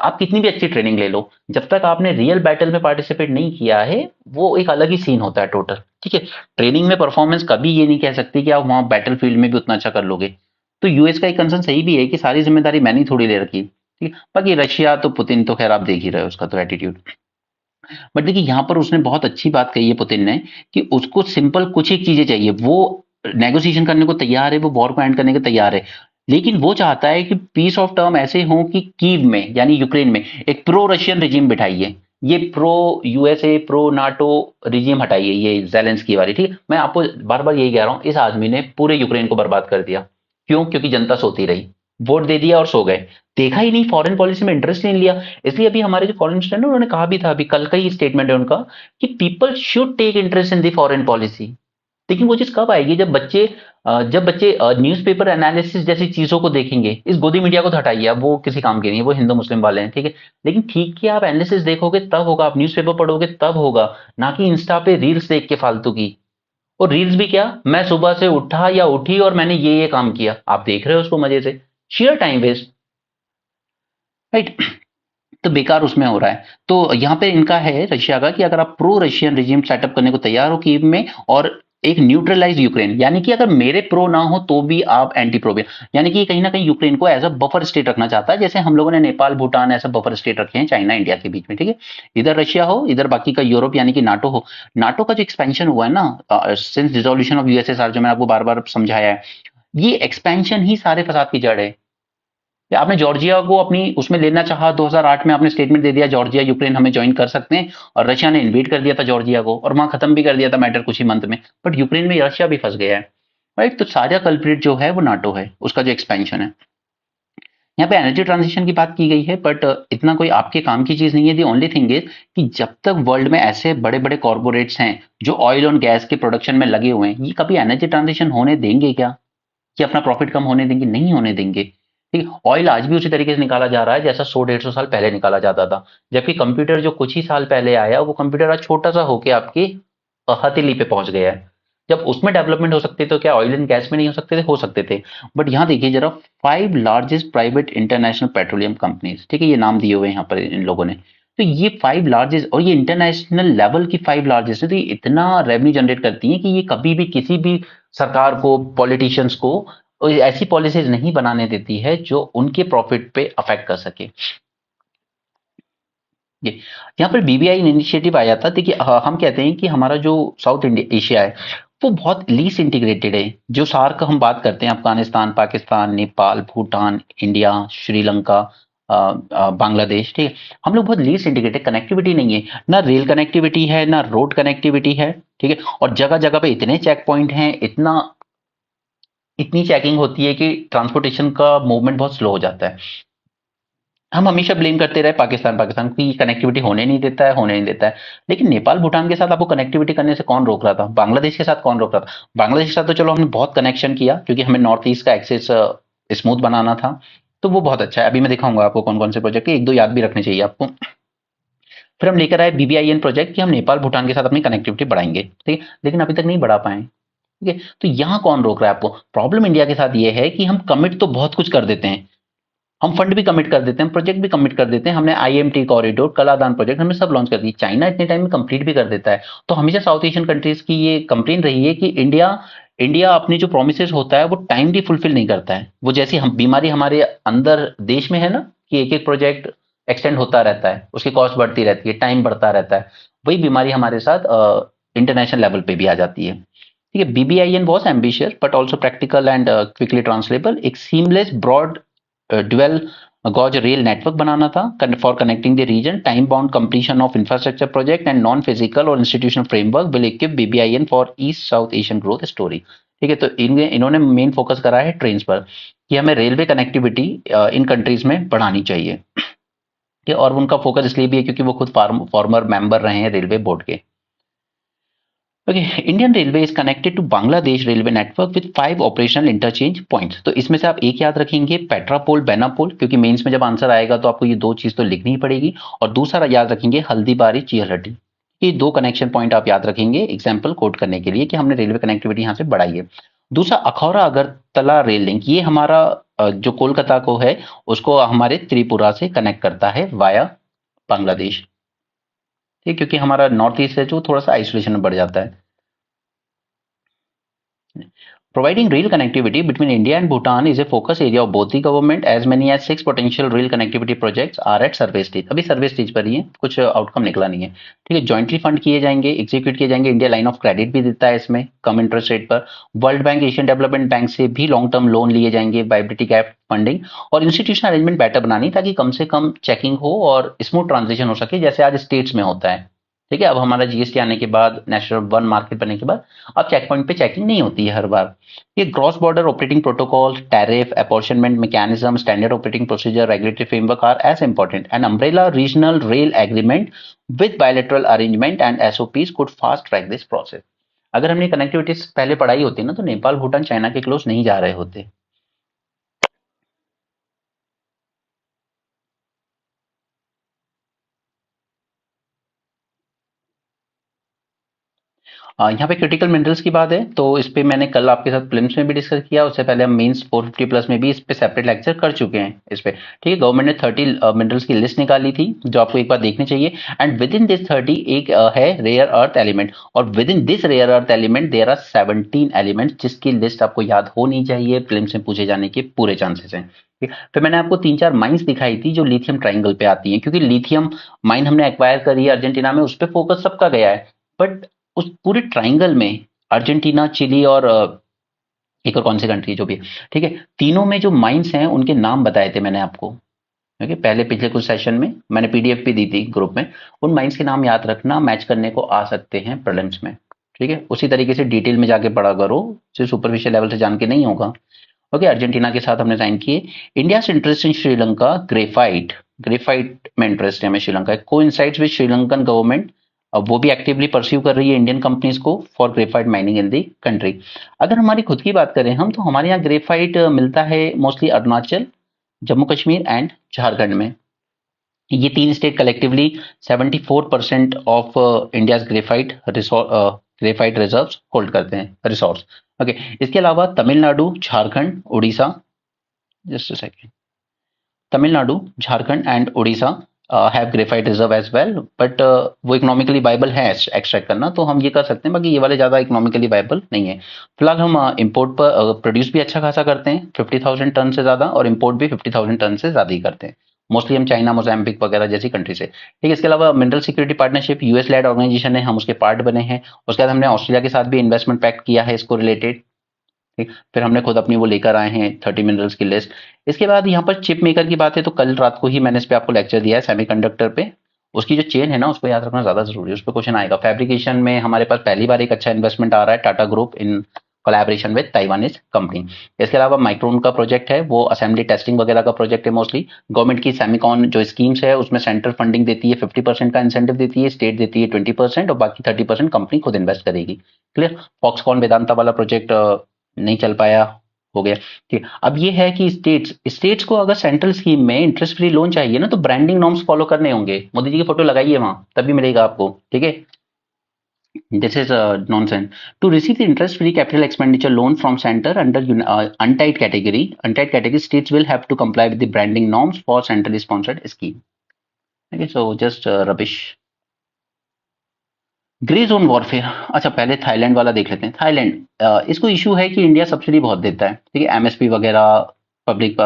आप कितनी भी अच्छी ट्रेनिंग ले लो, जब तक आपने रियल बैटल में पार्टिसिपेट नहीं किया है, वो एक अलग ही सीन होता है टोटल। ठीक है, ट्रेनिंग में परफॉर्मेंस कभी ये नहीं कह सकती कि आप वहां बैटल फील्ड में भी उतना अच्छा कर लोगे। तो यूएस का एक कंसर्न सही भी है कि सारी जिम्मेदारी मैंने ही थोड़ी ले रखी। ठीक है, बाकी रशिया तो पुतिन तो खैर आप देख ही रहे हो उसका तो एटीट्यूड। बट देखिए यहाँ पर उसने बहुत अच्छी बात कही है पुतिन ने, कि उसको सिंपल कुछ एक चीजें चाहिए, वो नेगोशिएशन करने को तैयार है, वो वॉर को एंड करने को तैयार है, लेकिन वो चाहता है कि पीस ऑफ टर्म ऐसे हो कि कीव में यानी यूक्रेन में एक प्रो रशियन रिजीम बिठाइए, ये pro USA pro NATO regime हटाइए, ये जेलेंस्की वाली। ठीक है, मैं आपको बार बार यही कह रहा हूँ, इस आदमी ने पूरे यूक्रेन को बर्बाद कर दिया। क्यों? क्योंकि जनता सोती रही, वोट दे दिया और सो गए, देखा ही नहीं, फॉरेन पॉलिसी में इंटरेस्ट नहीं लिया। इसलिए अभी हमारे जो फॉरेन मिनिस्टर है ना, उन्होंने कहा भी था, अभी कल का ही स्टेटमेंट है उनका, कि people should take interest in the foreign policy. लेकिन वो चीज कब आएगी? जब बच्चे न्यूज़पेपर एनालिसिस जैसी चीजों को देखेंगे। इस गोदी मीडिया को तो हटाइए, अब वो किसी काम के नहीं है, वो हिंदू मुस्लिम वाले हैं, ठीक है। लेकिन ठीक है, आप एनालिसिस देखोगे तब होगा, आप न्यूज़पेपर पढ़ोगे तब होगा, ना कि इंस्टा पे रील्स देख के फालतू की। और रील्स भी क्या, मैं सुबह से उठा या उठी और मैंने ये काम किया, आप देख रहे हो उसको मजे से, शेयर टाइम वेस्ट, राइट। तो बेकार उसमें हो रहा है। तो यहाँ पे इनका है रशिया का, कि अगर आप प्रो रशियन रिजीम सेटअप करने को तैयार हो कीव में, और एक न्यूट्रलाइज यूक्रेन, यानी कि अगर मेरे प्रो ना हो तो भी आप एंटी प्रो भी, यानी कि कहीं ना कहीं यूक्रेन को एज अ बफर स्टेट रखना चाहता है, जैसे हम लोगों ने नेपाल भूटान ऐसा बफर स्टेट रखे हैं चाइना इंडिया के बीच में। ठीक है, इधर रशिया हो, इधर बाकी का यूरोप यानी कि नाटो हो। नाटो का जो एक्सपेंशन हुआ है ना सिंस डिसोल्यूशन ऑफ यूएसएसआर, जो मैंने आपको बार बार समझाया है, ये एक्सपेंशन ही सारे फसाद की जड़ है। या आपने जॉर्जिया को अपनी उसमें लेना चाहा, 2008 में आपने स्टेटमेंट दे दिया जॉर्जिया यूक्रेन हमें ज्वाइन कर सकते हैं, और रशिया ने इन्वेट कर दिया था जॉर्जिया को, और वहां खत्म भी कर दिया था मैटर कुछ ही मंथ में। बट यूक्रेन में रशिया भी फंस गया है, राइट। तो सारा कल्प्रिट जो है वो नाटो है, उसका जो एक्सपेंशन है। यहाँ पे एनर्जी ट्रांजिशन की बात की गई है, बट इतना कोई आपके काम की चीज नहीं है। दी ओनली थिंग इज कि जब तक वर्ल्ड में ऐसे बड़े बड़े कॉर्पोरेट्स हैं जो ऑयल और गैस के प्रोडक्शन में लगे हुए हैं, ये कभी एनर्जी ट्रांजिशन होने देंगे क्या? कि अपना प्रॉफिट कम होने देंगे? नहीं होने देंगे। ठीक है, ऑयल आज भी उसी तरीके से निकाला जा रहा है जैसा 100-150 साल पहले निकाला जाता था। जबकि कंप्यूटर जो कुछ ही साल पहले आया, वो कंप्यूटर आज छोटा सा होके आपकी हथेली पे पहुंच गया है। जब उसमें डेवलपमेंट हो सकते तो क्या ऑयल एंड गैस में नहीं हो सकते थे? हो सकते थे। बट यहाँ देखिए जरा, 5 largest private international petroleum companies, ठीक है, ये नाम दिए हुए हैं यहाँ पर इन लोगों ने। तो ये 5 लार्जेस्ट, और ये इंटरनेशनल लेवल की 5 लार्जेस्ट है, तो ये इतना रेवेन्यू जनरेट करती है कि ये कभी भी किसी भी सरकार को, पॉलिटिशियंस को ऐसी पॉलिसीज नहीं बनाने देती है जो उनके प्रॉफिट पे अफेक्ट कर सके। ये यहाँ पर बीबीआई इनिशिएटिव आया था। देखिए हम कहते हैं कि हमारा जो साउथ इंडिया एशिया है वो बहुत लीस्ट इंटीग्रेटेड है। जो सार्क हम बात करते हैं, अफगानिस्तान, पाकिस्तान, नेपाल, भूटान, इंडिया, श्रीलंका, बांग्लादेश, ठीक है, हम लोग बहुत लीस्ट इंटीग्रेटेड, कनेक्टिविटी नहीं है, ना रेल कनेक्टिविटी है ना रोड कनेक्टिविटी है। ठीक है, और जगह जगह पे इतने चेक पॉइंट हैं, इतनी चेकिंग होती है कि ट्रांसपोर्टेशन का मूवमेंट बहुत स्लो हो जाता है। हम हमेशा ब्लेम करते रहे पाकिस्तान पाकिस्तान की, कनेक्टिविटी होने नहीं देता है, होने नहीं देता है। लेकिन नेपाल भूटान के साथ आपको कनेक्टिविटी करने से कौन रोक रहा था? बांग्लादेश के साथ कौन रोक रहा था? बांग्लादेश के साथ तो चलो हमने बहुत कनेक्शन किया, क्योंकि हमें नॉर्थ ईस्ट का एक्सेस स्मूथ बनाना था, तो वो बहुत अच्छा है। अभी मैं दिखाऊंगा आपको कौन कौन से प्रोजेक्ट, एक दो याद भी रखने चाहिए आपको। फिर हम लेकर आए बीबीआईएन प्रोजेक्ट, कि हम नेपाल भूटान के साथ अपनी कनेक्टिविटी बढ़ाएंगे, ठीक है, लेकिन अभी तक नहीं बढ़ा पाए। ठीक है, तो यहाँ कौन रोक रहा है आपको? प्रॉब्लम इंडिया के साथ ये है कि हम कमिट तो बहुत कुछ कर देते हैं, हम फंड भी कमिट कर देते हैं, प्रोजेक्ट भी कमिट कर देते हैं। हमने आईएमटी कॉरिडोर, कलादान प्रोजेक्ट हमने सब लॉन्च कर दी, चाइना इतने टाइम में कंप्लीट भी कर देता है। तो हमेशा साउथ एशियन कंट्रीज की ये कंप्लेन रही है कि इंडिया इंडिया अपनी जो प्रोमिस होता है वो टाइमली फुलफिल नहीं करता है। वो जैसी हम बीमारी हमारे अंदर देश में है ना, कि एक एक प्रोजेक्ट एक्सटेंड होता रहता है, उसकी कॉस्ट बढ़ती रहती है, टाइम बढ़ता रहता है, वही बीमारी हमारे साथ इंटरनेशनल लेवल पे भी आ जाती है। ठीक है, BBIN was ambitious but also practical and quickly translatable. एक seamless broad dual gauge rail network बनाना था for connecting the region. Time bound completion of infrastructure project and non physical और institutional framework will equip BBIN for east south Asian growth story. ठीक है, तो इन्होंने मेन फोकस करा है ट्रेन पर, कि हमें रेलवे कनेक्टिविटी इन कंट्रीज में बढ़ानी चाहिए। कि और उनका फोकस इसलिए भी है क्योंकि वो खुद फॉर्मर मेंबर रहे हैं रेलवे बोर्ड के। Okay, Indian railway is connected to Bangladesh railway network with 5 operational interchange points. तो इसमें से आप एक याद रखेंगे, पेट्रापोल बेनापोल, क्योंकि मेंस में जब आंसर आएगा तो आपको ये दो चीज तो लिखनी ही पड़ेगी। और दूसरा याद रखेंगे हल्दीबारी चीहलहटी। ये दो कनेक्शन पॉइंट आप याद रखेंगे एग्जाम्पल कोट करने के लिए कि हमने रेलवे कनेक्टिविटी यहाँ से बढ़ाई है। दूसरा अखौरा अगरतला रेल लिंक, ये हमारा जो कोलकाता को है उसको हमारे त्रिपुरा से कनेक्ट करता है वाया बांग्लादेश। ठीक, क्योंकि हमारा नॉर्थ ईस्ट है जो थोड़ा सा आइसोलेशन में बढ़ जाता है। Providing rail connectivity between India and Bhutan is a focus area of both the government. As many as 6 potential rail connectivity projects are at survey stage. अभी सर्वे स्टेज पर ही है, कुछ आउटकम निकला नहीं है। ठीक है, जॉइंटली फंड किए जाएंगे, एग्जीक्यूट किए जाएंगे। इंडिया लाइन ऑफ क्रेडिट भी देता है इसमें कम इंटरेस्ट रेट पर। World bank, Asian development bank से भी लॉन्ग टर्म लोन लिए जाएंगे, वाइबिलिटी गैप फंडिंग और इंस्टीट्यूशनल अरेंजमेंट बेटर बनानी ताकि कम से कम चेकिंग हो और स्मूथ ट्रांजिशन हो सके, जैसे आज स्टेट्स में होता है। ठीक है, अब हमारा जीएसटी आने के बाद, नेशनल वन मार्केट बनने के बाद अब चेक पॉइंट पे चेकिंग नहीं होती है हर बार। ये cross border operating protocol, tariff, apportionment mechanism, standard operating procedure, regulatory framework are as important and umbrella regional rail agreement with bilateral arrangement and SOPs could fast track this process. अगर हमने कनेक्टिविटी पहले पढ़ाई होती ना तो नेपाल, भूटान, चाइना के क्लोज नहीं जा रहे होते। यहाँ पे क्रिटिकल मिनरल्स की बात है तो इस पे मैंने कल आपके साथ प्रीलिम्स में भी डिस्कस किया, उससे पहले हम मेंस 450 प्लस में भी इस पे सेपरेट लेक्चर कर चुके हैं इस पे। ठीक है, गवर्नमेंट ने 30 मिनरल्स की लिस्ट निकाली थी जो आपको एक बार देखनी चाहिए। एंड विद इन दिस 30 एक है रेयर अर्थ एलिमेंट, और within this rare earth element there are 17 element जिसकी लिस्ट आपको याद होनी चाहिए, प्रीलिम्स में पूछे जाने के पूरे चांसेस हैं। फिर मैंने आपको 3-4 माइंस दिखाई थी जो लिथियम ट्राइंगल पे आती हैं, क्योंकि लिथियम माइन हमने एक्वायर करी है अर्जेंटीना में, उस पर फोकस सबका गया है। बट उस पूरे ट्राइंगल में अर्जेंटीना, चिली और एक और कौन सी कंट्री जो भी है, ठीक है, तीनों में जो माइंस हैं उनके नाम बताए थे मैंने आपको। ओके, पहले पिछले कुछ सेशन में मैंने पीडीएफ भी दी थी ग्रुप में। उन माइंस के नाम याद रखना, मैच करने को आ सकते हैं प्रीलिम्स में। ठीक है, उसी तरीके से डिटेल में जाके पढ़ा करो, सिर्फ सुपरफिशियल लेवल से जान के नहीं होगा। ओके, अर्जेंटीना के साथ हमने साइन किए। India interest in Sri Lanka, graphite, graphite में इंटरेस्ट है हमें Sri Lanka, coincides with Sri Lankan government, अब वो भी एक्टिवली परस्यू कर रही है इंडियन कंपनीज को for graphite mining in the country. अगर हमारी खुद की बात करें हम, तो हमारे यहाँ ग्रेफाइट मिलता है मोस्टली अरुणाचल, जम्मू कश्मीर एंड झारखंड में। ये तीन state collectively 74% of India's graphite reserves hold करते हैं, रिसोर्स। ओके, इसके अलावा Tamil Nadu, Jharkhand, Orissa, just a second, Tamil Nadu, Jharkhand and Orissa have graphite reserve as well, but वो इकोनॉमिकली वाइबल है एक्सट्रैक्ट करना, तो हम ये कर सकते हैं, बाकी ये वाले ज़्यादा इकोनॉमिकली वाइबल नहीं है। फिलहाल हम इंपोर्ट पर प्रोड्यूस भी अच्छा खासा करते हैं, 50,000 टन से ज़्यादा, और इंपोर्ट भी 50,000 टन से ज़्यादा ही करते हैं। मोस्टली हम चाइना, मोजाम्बिक वगैरह जैसी कंट्री से। ठीक है, इसके अलावा mineral security partnership US led organization है, हम उसके पार्ट बने हैं। उसके बाद हमने ऑस्ट्रेलिया के साथ भी इन्वेस्टमेंट पैक्ट किया है इसको रिलेटेड। ठीक, फिर हमने खुद अपनी वो लेकर आए हैं 30 मिनरल्स की लिस्ट। इसके बाद यहाँ पर चिप मेकर की बात है तो कल रात को ही मैंने इस पे आपको लेक्चर दिया है सेमीकंडक्टर पे। उसकी जो चेन है ना उसको याद रखना ज्यादा जरूरी है, उस पर क्वेश्चन आएगा। फैब्रिकेशन में हमारे पास पहली बार एक अच्छा इन्वेस्टमेंट आ रहा है, Tata group in collaboration with Taiwanese company. इसके अलावा माइक्रोन का प्रोजेक्ट है, वो असेंबली टेस्टिंग वगैरह का प्रोजेक्ट है मोस्टली। गवर्नमेंट की सेमिकॉन जो स्कीम्स है उसमें सेंट्रल फंडिंग देती है, 50% का इंसेंटिव देती है, स्टेट देती है 20% और बाकी 30% कंपनी खुद इन्वेस्ट करेगी। क्लियर। फॉक्सकॉन वेदांता वाला प्रोजेक्ट नहीं चल पाया, हो गया। ठीक, अब ये है कि स्टेट्स को अगर सेंट्रल स्कीम में इंटरेस्ट फ्री लोन चाहिए ना तो ब्रांडिंग नॉर्म्स फॉलो करने होंगे। मोदी जी की फोटो लगाइए वहां, तभी मिलेगा आपको। ठीक है, this is nonsense. To receive the interest free capital expenditure loan from centre under untied category states will have to comply with the branding norms for centrally sponsored scheme. ठीक है, so just rubbish. Grey zone warfare, अच्छा पहले थाईलैंड वाला देख लेते हैं। थाईलैंड, इसको इशू है कि इंडिया सब्सिडी बहुत देता है, ठीक है, एमएसपी वगैरह, पब्लिक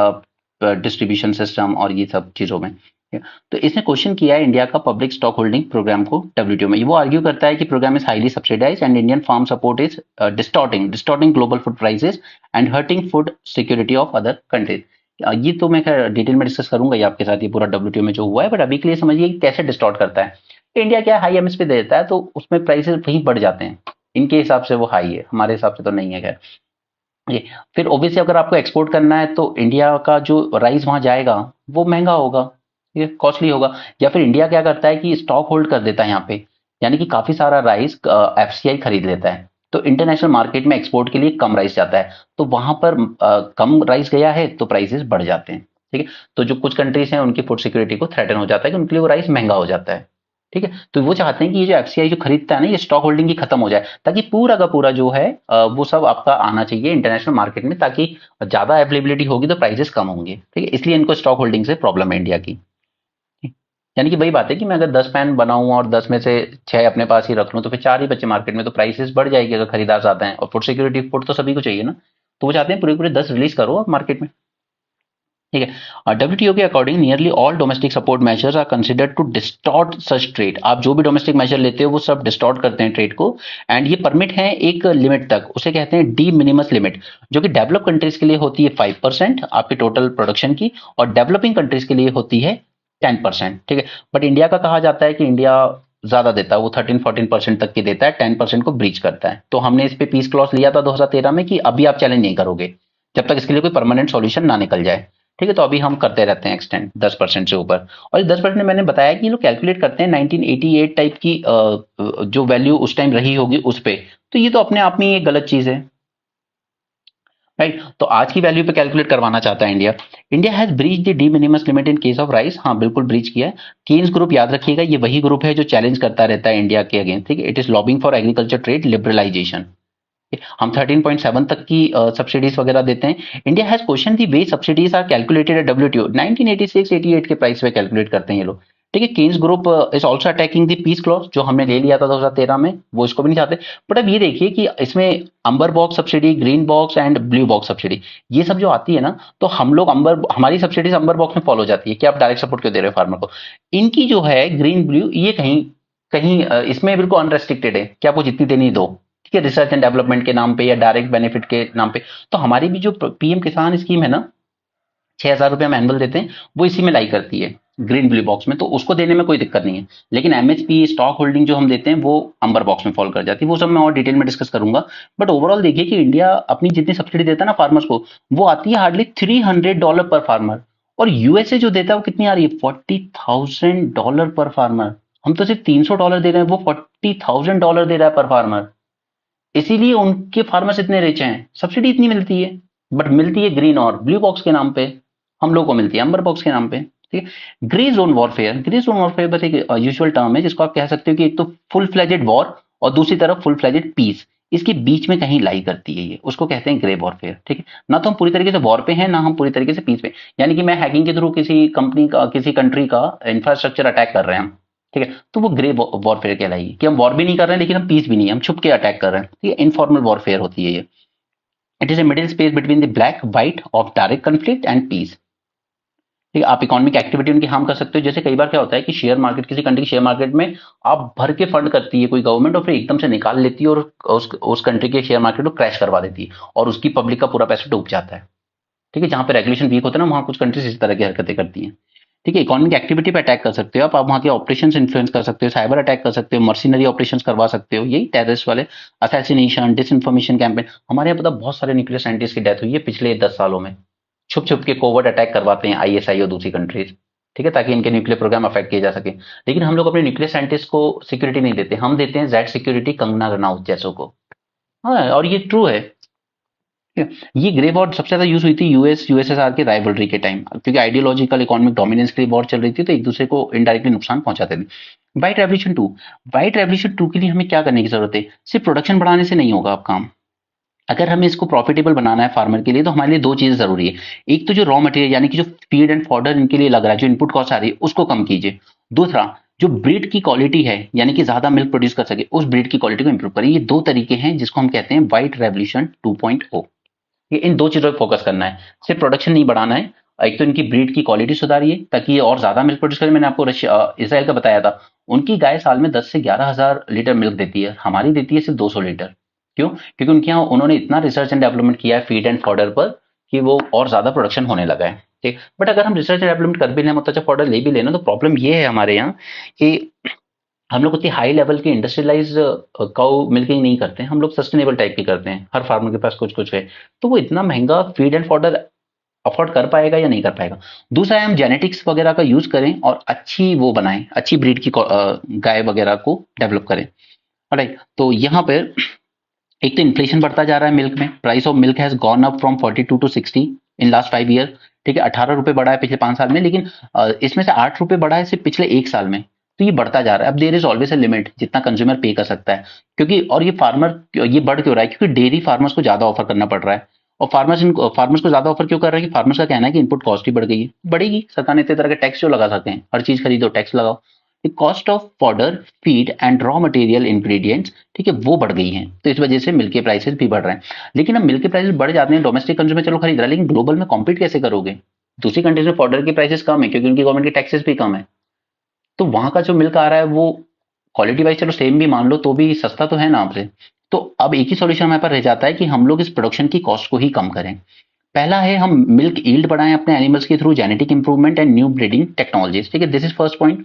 डिस्ट्रीब्यूशन सिस्टम और ये सब चीज़ों में। तो इसने क्वेश्चन किया है इंडिया का पब्लिक स्टॉक होल्डिंग प्रोग्राम को डब्ल्यूटीओ में। वो आर्ग्यू करता है कि programme is highly subsidize and Indian farm support is distorting global food prices and hurting food security of other countries. ये तो मैं डिटेल में डिस्कस करूंगा ये आपके साथ, ये पूरा डब्ल्यूटीओ में जो हुआ है, बट अभी के लिए समझिए कैसे डिस्टॉर्ट करता है। इंडिया क्या हाई एमएसपी दे देता है तो उसमें प्राइसेस वहीं बढ़ जाते हैं, इनके हिसाब से वो हाई है, हमारे हिसाब से तो नहीं है। खैर, ये फिर ओबियसली अगर आपको एक्सपोर्ट करना है तो इंडिया का जो राइस वहां जाएगा वो महंगा होगा। ये कॉस्टली होगा। या फिर इंडिया क्या करता है कि स्टॉक होल्ड कर देता है यहाँ पे, यानी कि काफी सारा राइस एफसीआई खरीद लेता है, तो इंटरनेशनल मार्केट में एक्सपोर्ट के लिए कम राइस जाता है, तो वहां पर कम राइस गया है तो प्राइसेस बढ़ जाते हैं। ठीक है, तो जो कुछ कंट्रीज हैं उनकी फूड सिक्योरिटी को थ्रेटन हो जाता है कि उनके लिए वो राइस महंगा हो जाता है। ठीक है, तो वो चाहते हैं कि ये जो एफसीआई जो खरीदता है ना, ये स्टॉक होल्डिंग की खत्म हो जाए, ताकि पूरा का पूरा जो है वो सब आपका आना चाहिए इंटरनेशनल मार्केट में, ताकि ज्यादा अवेलेबिलिटी होगी तो प्राइसेस कम होंगे। ठीक है, इसलिए इनको स्टॉक होल्डिंग से प्रॉब्लम है इंडिया की। यानी कि वही बात है कि मैं अगर 10 पैन बनाऊं और 10 में से 6 अपने पास ही रख लूं, तो फिर 4 ही बच्चे मार्केट में, तो प्राइसेस बढ़ जाएगी अगर खरीदार ज्यादा हैं, और फूड सिक्योरिटी फूड तो सभी को चाहिए ना, तो वो चाहते हैं पूरे पूरे 10 रिलीज करो आप मार्केट में। ठीक है, डब्ल्यूटीओ के according nearly all domestic support measures are considered to distort such trade. आप जो भी डोमेस्टिक मेजर लेते हो वो सब डिस्टॉर्ट करते हैं ट्रेड को, एंड ये परमिट है एक लिमिट तक, उसे कहते हैं डी मिनिमस लिमिट, जो कि डेवलप कंट्रीज के लिए होती है 5% आपकी टोटल प्रोडक्शन की, और डेवलपिंग कंट्रीज के लिए होती है 10%। ठीक है, बट इंडिया का कहा जाता है कि इंडिया ज्यादा देता है, वो 13-14% तक की देता है, 10% को ब्रीच करता है। तो हमने इस पे पीस क्लॉज लिया था 2013 में कि अभी आप चैलेंज नहीं करोगे जब तक इसके लिए कोई परमानेंट सॉल्यूशन ना निकल जाए। ठीक है, तो अभी हम करते रहते हैं एक्सटेंड 10% से ऊपर, और इस 10% मैंने बताया कि ये लोग कैलकुलेट करते हैं 1988 टाइप की जो वैल्यू उस टाइम रही होगी उस पे, तो ये तो अपने आप में एक गलत चीज है, राइट। तो आज की वैल्यू पे कैलकुलेट करवाना चाहता है India. India has breach the D minimus limit in case of rice, हाँ बिल्कुल ब्रीच किया है। केन्स ग्रुप याद रखिएगा, ये वही ग्रुप है जो चैलेंज करता रहता है इंडिया के अगेंस्ट। ठीक है, it is lobbying for agriculture trade liberalization. हम 13.7 तक की सब्सिडीज वगैरह देते हैं। India has question the way subsidies are calculated at WTO, 1986-88 के प्राइस पे कैलकुलेट करते हैं ये लोग। ठीक है, Cairns group is also attacking the peace clause जो हमने ले लिया था 2013 में, वो इसको भी नहीं चाहते। बट अब ये देखिए कि इसमें अंबर box subsidy, green box and blue box subsidy, ये सब जो आती है ना, तो हम लोग अंबर, हमारी सब्सिडीज अंबर बॉक्स में फॉलो हो जाती है कि आप डायरेक्ट सपोर्ट क्यों दे रहे हो फार्मर को। इनकी जो है ग्रीन ब्लू, ये कहीं कहीं इसमें बिल्कुल अनरेस्ट्रिक्टेड है कि आपको जितनी देनी दो, ठीक है, रिसर्च एंड डेवलपमेंट के नाम पे या डायरेक्ट बेनिफिट के नाम पे। तो हमारी भी जो पीएम किसान स्कीम है ना, 6,000 रुपये हम एनुअल देते हैं, वो इसी में लाई करती है ग्रीन ब्लू बॉक्स में, तो उसको देने में कोई दिक्कत नहीं है। लेकिन एमएचपी स्टॉक होल्डिंग जो हम देते हैं वो अंबर बॉक्स में फॉल कर जाती है, वो सब मैं और डिटेल में डिस्कस करूंगा। बट ओवरऑल देखिए कि इंडिया अपनी जितनी सब्सिडी देता है ना फार्मर्स को, वो आती है हार्डली $300 पर फार्मर, और यूएसए जो देता है वो कितनी आ रही है, $40,000 पर फार्मर। हम तो सिर्फ $300 दे रहे हैं, वो $40,000 दे रहा है पर फार्मर। इसीलिए उनके फार्मर्स इतने रिच हैं, सब्सिडी इतनी मिलती है, बट मिलती है ग्रीन और ब्लू बॉक्स के नाम पे, हम लोग को मिलती है अंबर बॉक्स के नाम पे। ठीक है, grey zone warfare, grey zone warfare बस एक यूजुअल टर्म है जिसको आप कह सकते हो कि एक तो फुल फ्लेजेड वॉर और दूसरी तरफ फुल फ्लेजेड पीस, इसके बीच में कहीं लाई करती है, ये उसको कहते हैं ग्रे वॉरफेयर। ठीक है, ना तो हम पूरी तरीके से वॉर पे हैं, ना हम पूरी तरीके से पीस पे, यानी कि मैं हैकिंग के थ्रू किसी कंपनी का, किसी कंट्री का इंफ्रास्ट्रक्चर अटैक कर रहे हैं हम, ठीक है, तो वो ग्रे वॉरफेयर कहलाएगी कि हम वॉर भी नहीं कर रहे हैं लेकिन हम पीस भी नहीं है, हम छुप के अटैक कर रहे हैं। ठीक है, इनफॉर्मल वॉरफेयर होती है ये। It is a middle space between the black white of direct conflict and peace. ठीक है, आप इकोनॉमिक एक्टिविटी उनकी हार्म कर सकते हो, जैसे कई बार क्या होता है कि शेयर मार्केट, किसी कंट्री के शेयर मार्केट में आप भर के फंड करती है कोई गवर्नमेंट, और फिर एकदम से निकाल लेती है और उस कंट्री के शेयर मार्केट को क्रैश करवा देती है, और उसकी पब्लिक का पूरा पैसा डूब जाता है। ठीक है, जहां पे रेगुलेशन वीक होता है ना, वहां कुछ कंट्रीज इस तरह की हरकतें करती हैं। ठीक है, इकोनॉमिक एक्टिविटी पे अटैक कर सकते हो आप वहां के ऑपरेशंस इन्फ्लुएंस कर सकते हो, साइबर अटैक कर सकते हो, मर्सिनरी ऑपरेशंस करवा सकते हो, यही टेररिस्ट वाले, असैसिनेशन, डिसइंफॉर्मेशन कैंपेन। हमारे यहाँ पता बहुत सारे न्यूक्लियर साइंटिस्ट की डेथ हुई है पिछले 10 सालों में, छुप छुप के कोवर्ट अटैक करवाते हैं आईएसआई और दूसरी कंट्रीज। ठीक है, ताकि इनके न्यूक्लियर प्रोग्राम अफेक्ट किए जा सके। लेकिन हम लोग अपने न्यूक्लियर साइंटिस्ट को सिक्योरिटी नहीं देते, हम देते हैं जेड सिक्योरिटी कंगना रनौत जैसों को। हाँ, और ये ट्रू है। ये ग्रे वॉर सबसे ज्यादा यूज हुई थी यूएस यूएसएसआर के राइवलरी के टाइम, क्योंकि आइडियोलॉजिकल इकोनॉमिक डोमिनेंस के लिए वॉर चल रही थी, तो एक दूसरे को इनडायरेक्टली नुकसान पहुंचाते थे। White revolution two, white revolution two के लिए हमें क्या करने की जरूरत है, सिर्फ प्रोडक्शन बढ़ाने से नहीं होगा आप काम। अगर हमें इसको प्रॉफिटेबल बनाना है फार्मर के लिए, तो हमारे लिए दो चीजें जरूरी है। एक तो जो रॉ मटेरियल यानी कि जो फीड एंड फॉडर इनके लिए लग रहा है, जो इनपुट कॉस्ट आ रही है, उसको कम कीजिए। दूसरा, जो ब्रीड की क्वालिटी है यानी कि ज्यादा मिल्क प्रोड्यूस कर सके, उस ब्रीड की क्वालिटी को इंप्रूव करिए। ये दो तरीके हैं जिसको हम कहते हैं व्हाइट रेवल्यूशन 2.0। ये इन दो चीजों पर फोकस करना है, सिर्फ प्रोडक्शन नहीं बढ़ाना है। एक तो इनकी ब्रीड की क्वालिटी सुधारिए ताकि ये और ज्यादा मिल्क प्रोड्यूस करें। मैंने आपको इसराइल का बताया था, उनकी गाय साल में 10 से 11 हजार लीटर मिल्क देती है, हमारी देती है सिर्फ 200 लीटर। क्यों? क्योंकि उनके यहाँ उन्होंने इतना रिसर्च एंड डेवलपमेंट किया है फीड एंड फॉडर पर कि वो और ज्यादा प्रोडक्शन होने लगा है। ठीक, बट अगर हम रिसर्च एंड डेवलपमेंट कर भी लें, मतलब अच्छा फॉडर ले भी लेना, तो प्रॉब्लम ये है हमारे यहाँ कि हम लोग उतनी हाई लेवल की इंडस्ट्रियलाइज काउ मिल्किंग नहीं करते हैं, हम लोग सस्टेनेबल टाइप की करते हैं, हर फार्मर के पास कुछ कुछ है, तो वो इतना महंगा फीड एंड फॉडर अफोर्ड कर पाएगा या नहीं कर पाएगा। दूसरा है हम जेनेटिक्स वगैरह का यूज करें और अच्छी वो बनाएं, अच्छी ब्रीड की गाय वगैरह को डेवलप करें। राइट, तो यहाँ पर एक तो इन्फ्लेशन बढ़ता जा रहा है मिल्क में, price of milk has gone up from 42 to 60 in last 5 year. ठीक है, 18 रुपए बढ़ा है पिछले 5 साल में, लेकिन इसमें से 8 रुपए बढ़ा है सिर्फ पिछले 1 साल में। तो ये बढ़ता जा रहा है। अब there is always a limit जितना कंज्यूमर पे कर सकता है, क्योंकि और ये बढ़ क्यों रहा है, क्योंकि डेयरी फार्मर्स को ज्यादा ऑफर करना पड़ रहा है। और फार्मर्स को ज्यादा ऑफर क्यों कर रहे हैं कि फार्मर्स का कहना है कि इनपुट कॉस्ट ही बढ़ गई है। बढ़ेगी, सरकार ने इतने तरह के टैक्स जो लगा सकते हैं, हर चीज खरीदो टैक्स लगाओ। Cost of fodder, feed and raw material ingredients, ठीक है, वो बढ़ गई हैं, तो इस वजह से मिल्क के प्राइसेस भी बढ़ रहे हैं। लेकिन अब मिल्क के प्राइसेस बढ़ जाते हैं, डोमेस्टिक कंज्यूमर चलो खरीद रहा है, लेकिन ग्लोबल में कॉम्पीट कैसे करोगे? दूसरी कंट्रीज में फॉडर के प्राइसेस कम है क्योंकि उनकी गवर्नमेंट के टैक्सेस भी कम है। तो वहां का जो मिल्क आ रहा है वो क्वालिटी वाइज चलो सेम भी मान लो तो भी सस्ता तो है ना आपसे। तो अब एक ही सॉल्यूशन हमारे पास रह जाता है कि हम लोग इस प्रोडक्शन की कॉस्ट को ही कम करें। पहला है हम मिल्क यील्ड बढ़ाएं अपने एनिमल्स के through genetic improvement and new breeding technologies. ठीक है, दिस इज फर्स्ट पॉइंट।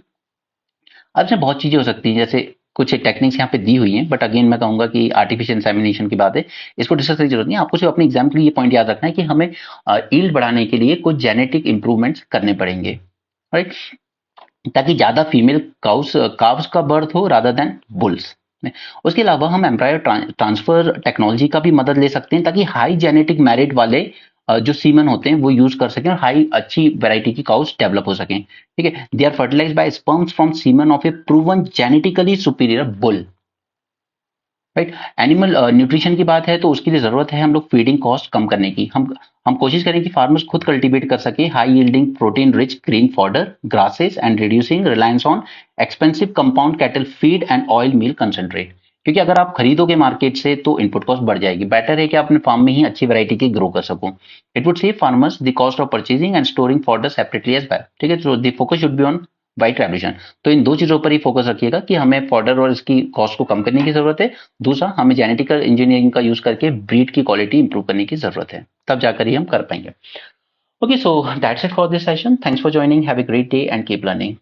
अब इसमें बहुत चीजें हो सकती हैं, जैसे कुछ टेक्निक्स यहाँ पे दी हुई हैं, बट अगेन मैं कहूंगा कि आर्टिफिशियल इंसेमिनेशन की बात है, इसको डिस्कस करने की जरूरत नहीं है। आपको सिर्फ अपने एग्जाम के लिए ये पॉइंट याद रखना है कि हमें यील्ड बढ़ाने के लिए कुछ जेनेटिक इंप्रूवमेंट्स करने पड़ेंगे, राइट, ताकि ज्यादा फीमेल काउस का बर्थ हो रादर देन बुल्स। उसके अलावा हम एम्ब्रायो ट्रांसफर टेक्नोलॉजी का भी मदद ले सकते हैं, ताकि हाई जेनेटिक मेरिट वाले जो सीमन होते हैं वो यूज कर सकें और हाई अच्छी वैरायटी की काउस डेवलप हो सकें। ठीक है, they are fertilized by sperms from semen of a proven genetically superior bull. Right, animal nutrition की बात है तो उसके लिए जरूरत है हम लोग फीडिंग कॉस्ट कम करने की। हम कोशिश करें कि फार्मर्स खुद कल्टीवेट कर सके high yielding protein rich green fodder grasses and reducing reliance on expensive compound cattle feed and oil meal concentrate. क्योंकि अगर आप खरीदोगे मार्केट से तो इनपुट कॉस्ट बढ़ जाएगी। बेटर है कि आप अपने फार्म में ही अच्छी वैरायटी की ग्रो कर सको। It would save farmers the cost of purchasing and storing fodder separately as well. ठीक है, तो the focus should be on white revolution. तो इन दो चीजों पर ही फोकस रखिएगा कि हमें फॉडर और इसकी कॉस्ट को कम करने की जरूरत है। दूसरा, हमें जेनेटिकल इंजीनियरिंग का यूज करके ब्रीड की क्वालिटी इंप्रूव करने की जरूरत है, तब जाकर ही हम कर पाएंगे। Okay, so that's it for this session. Thanks for joining, have a great day and keep learning.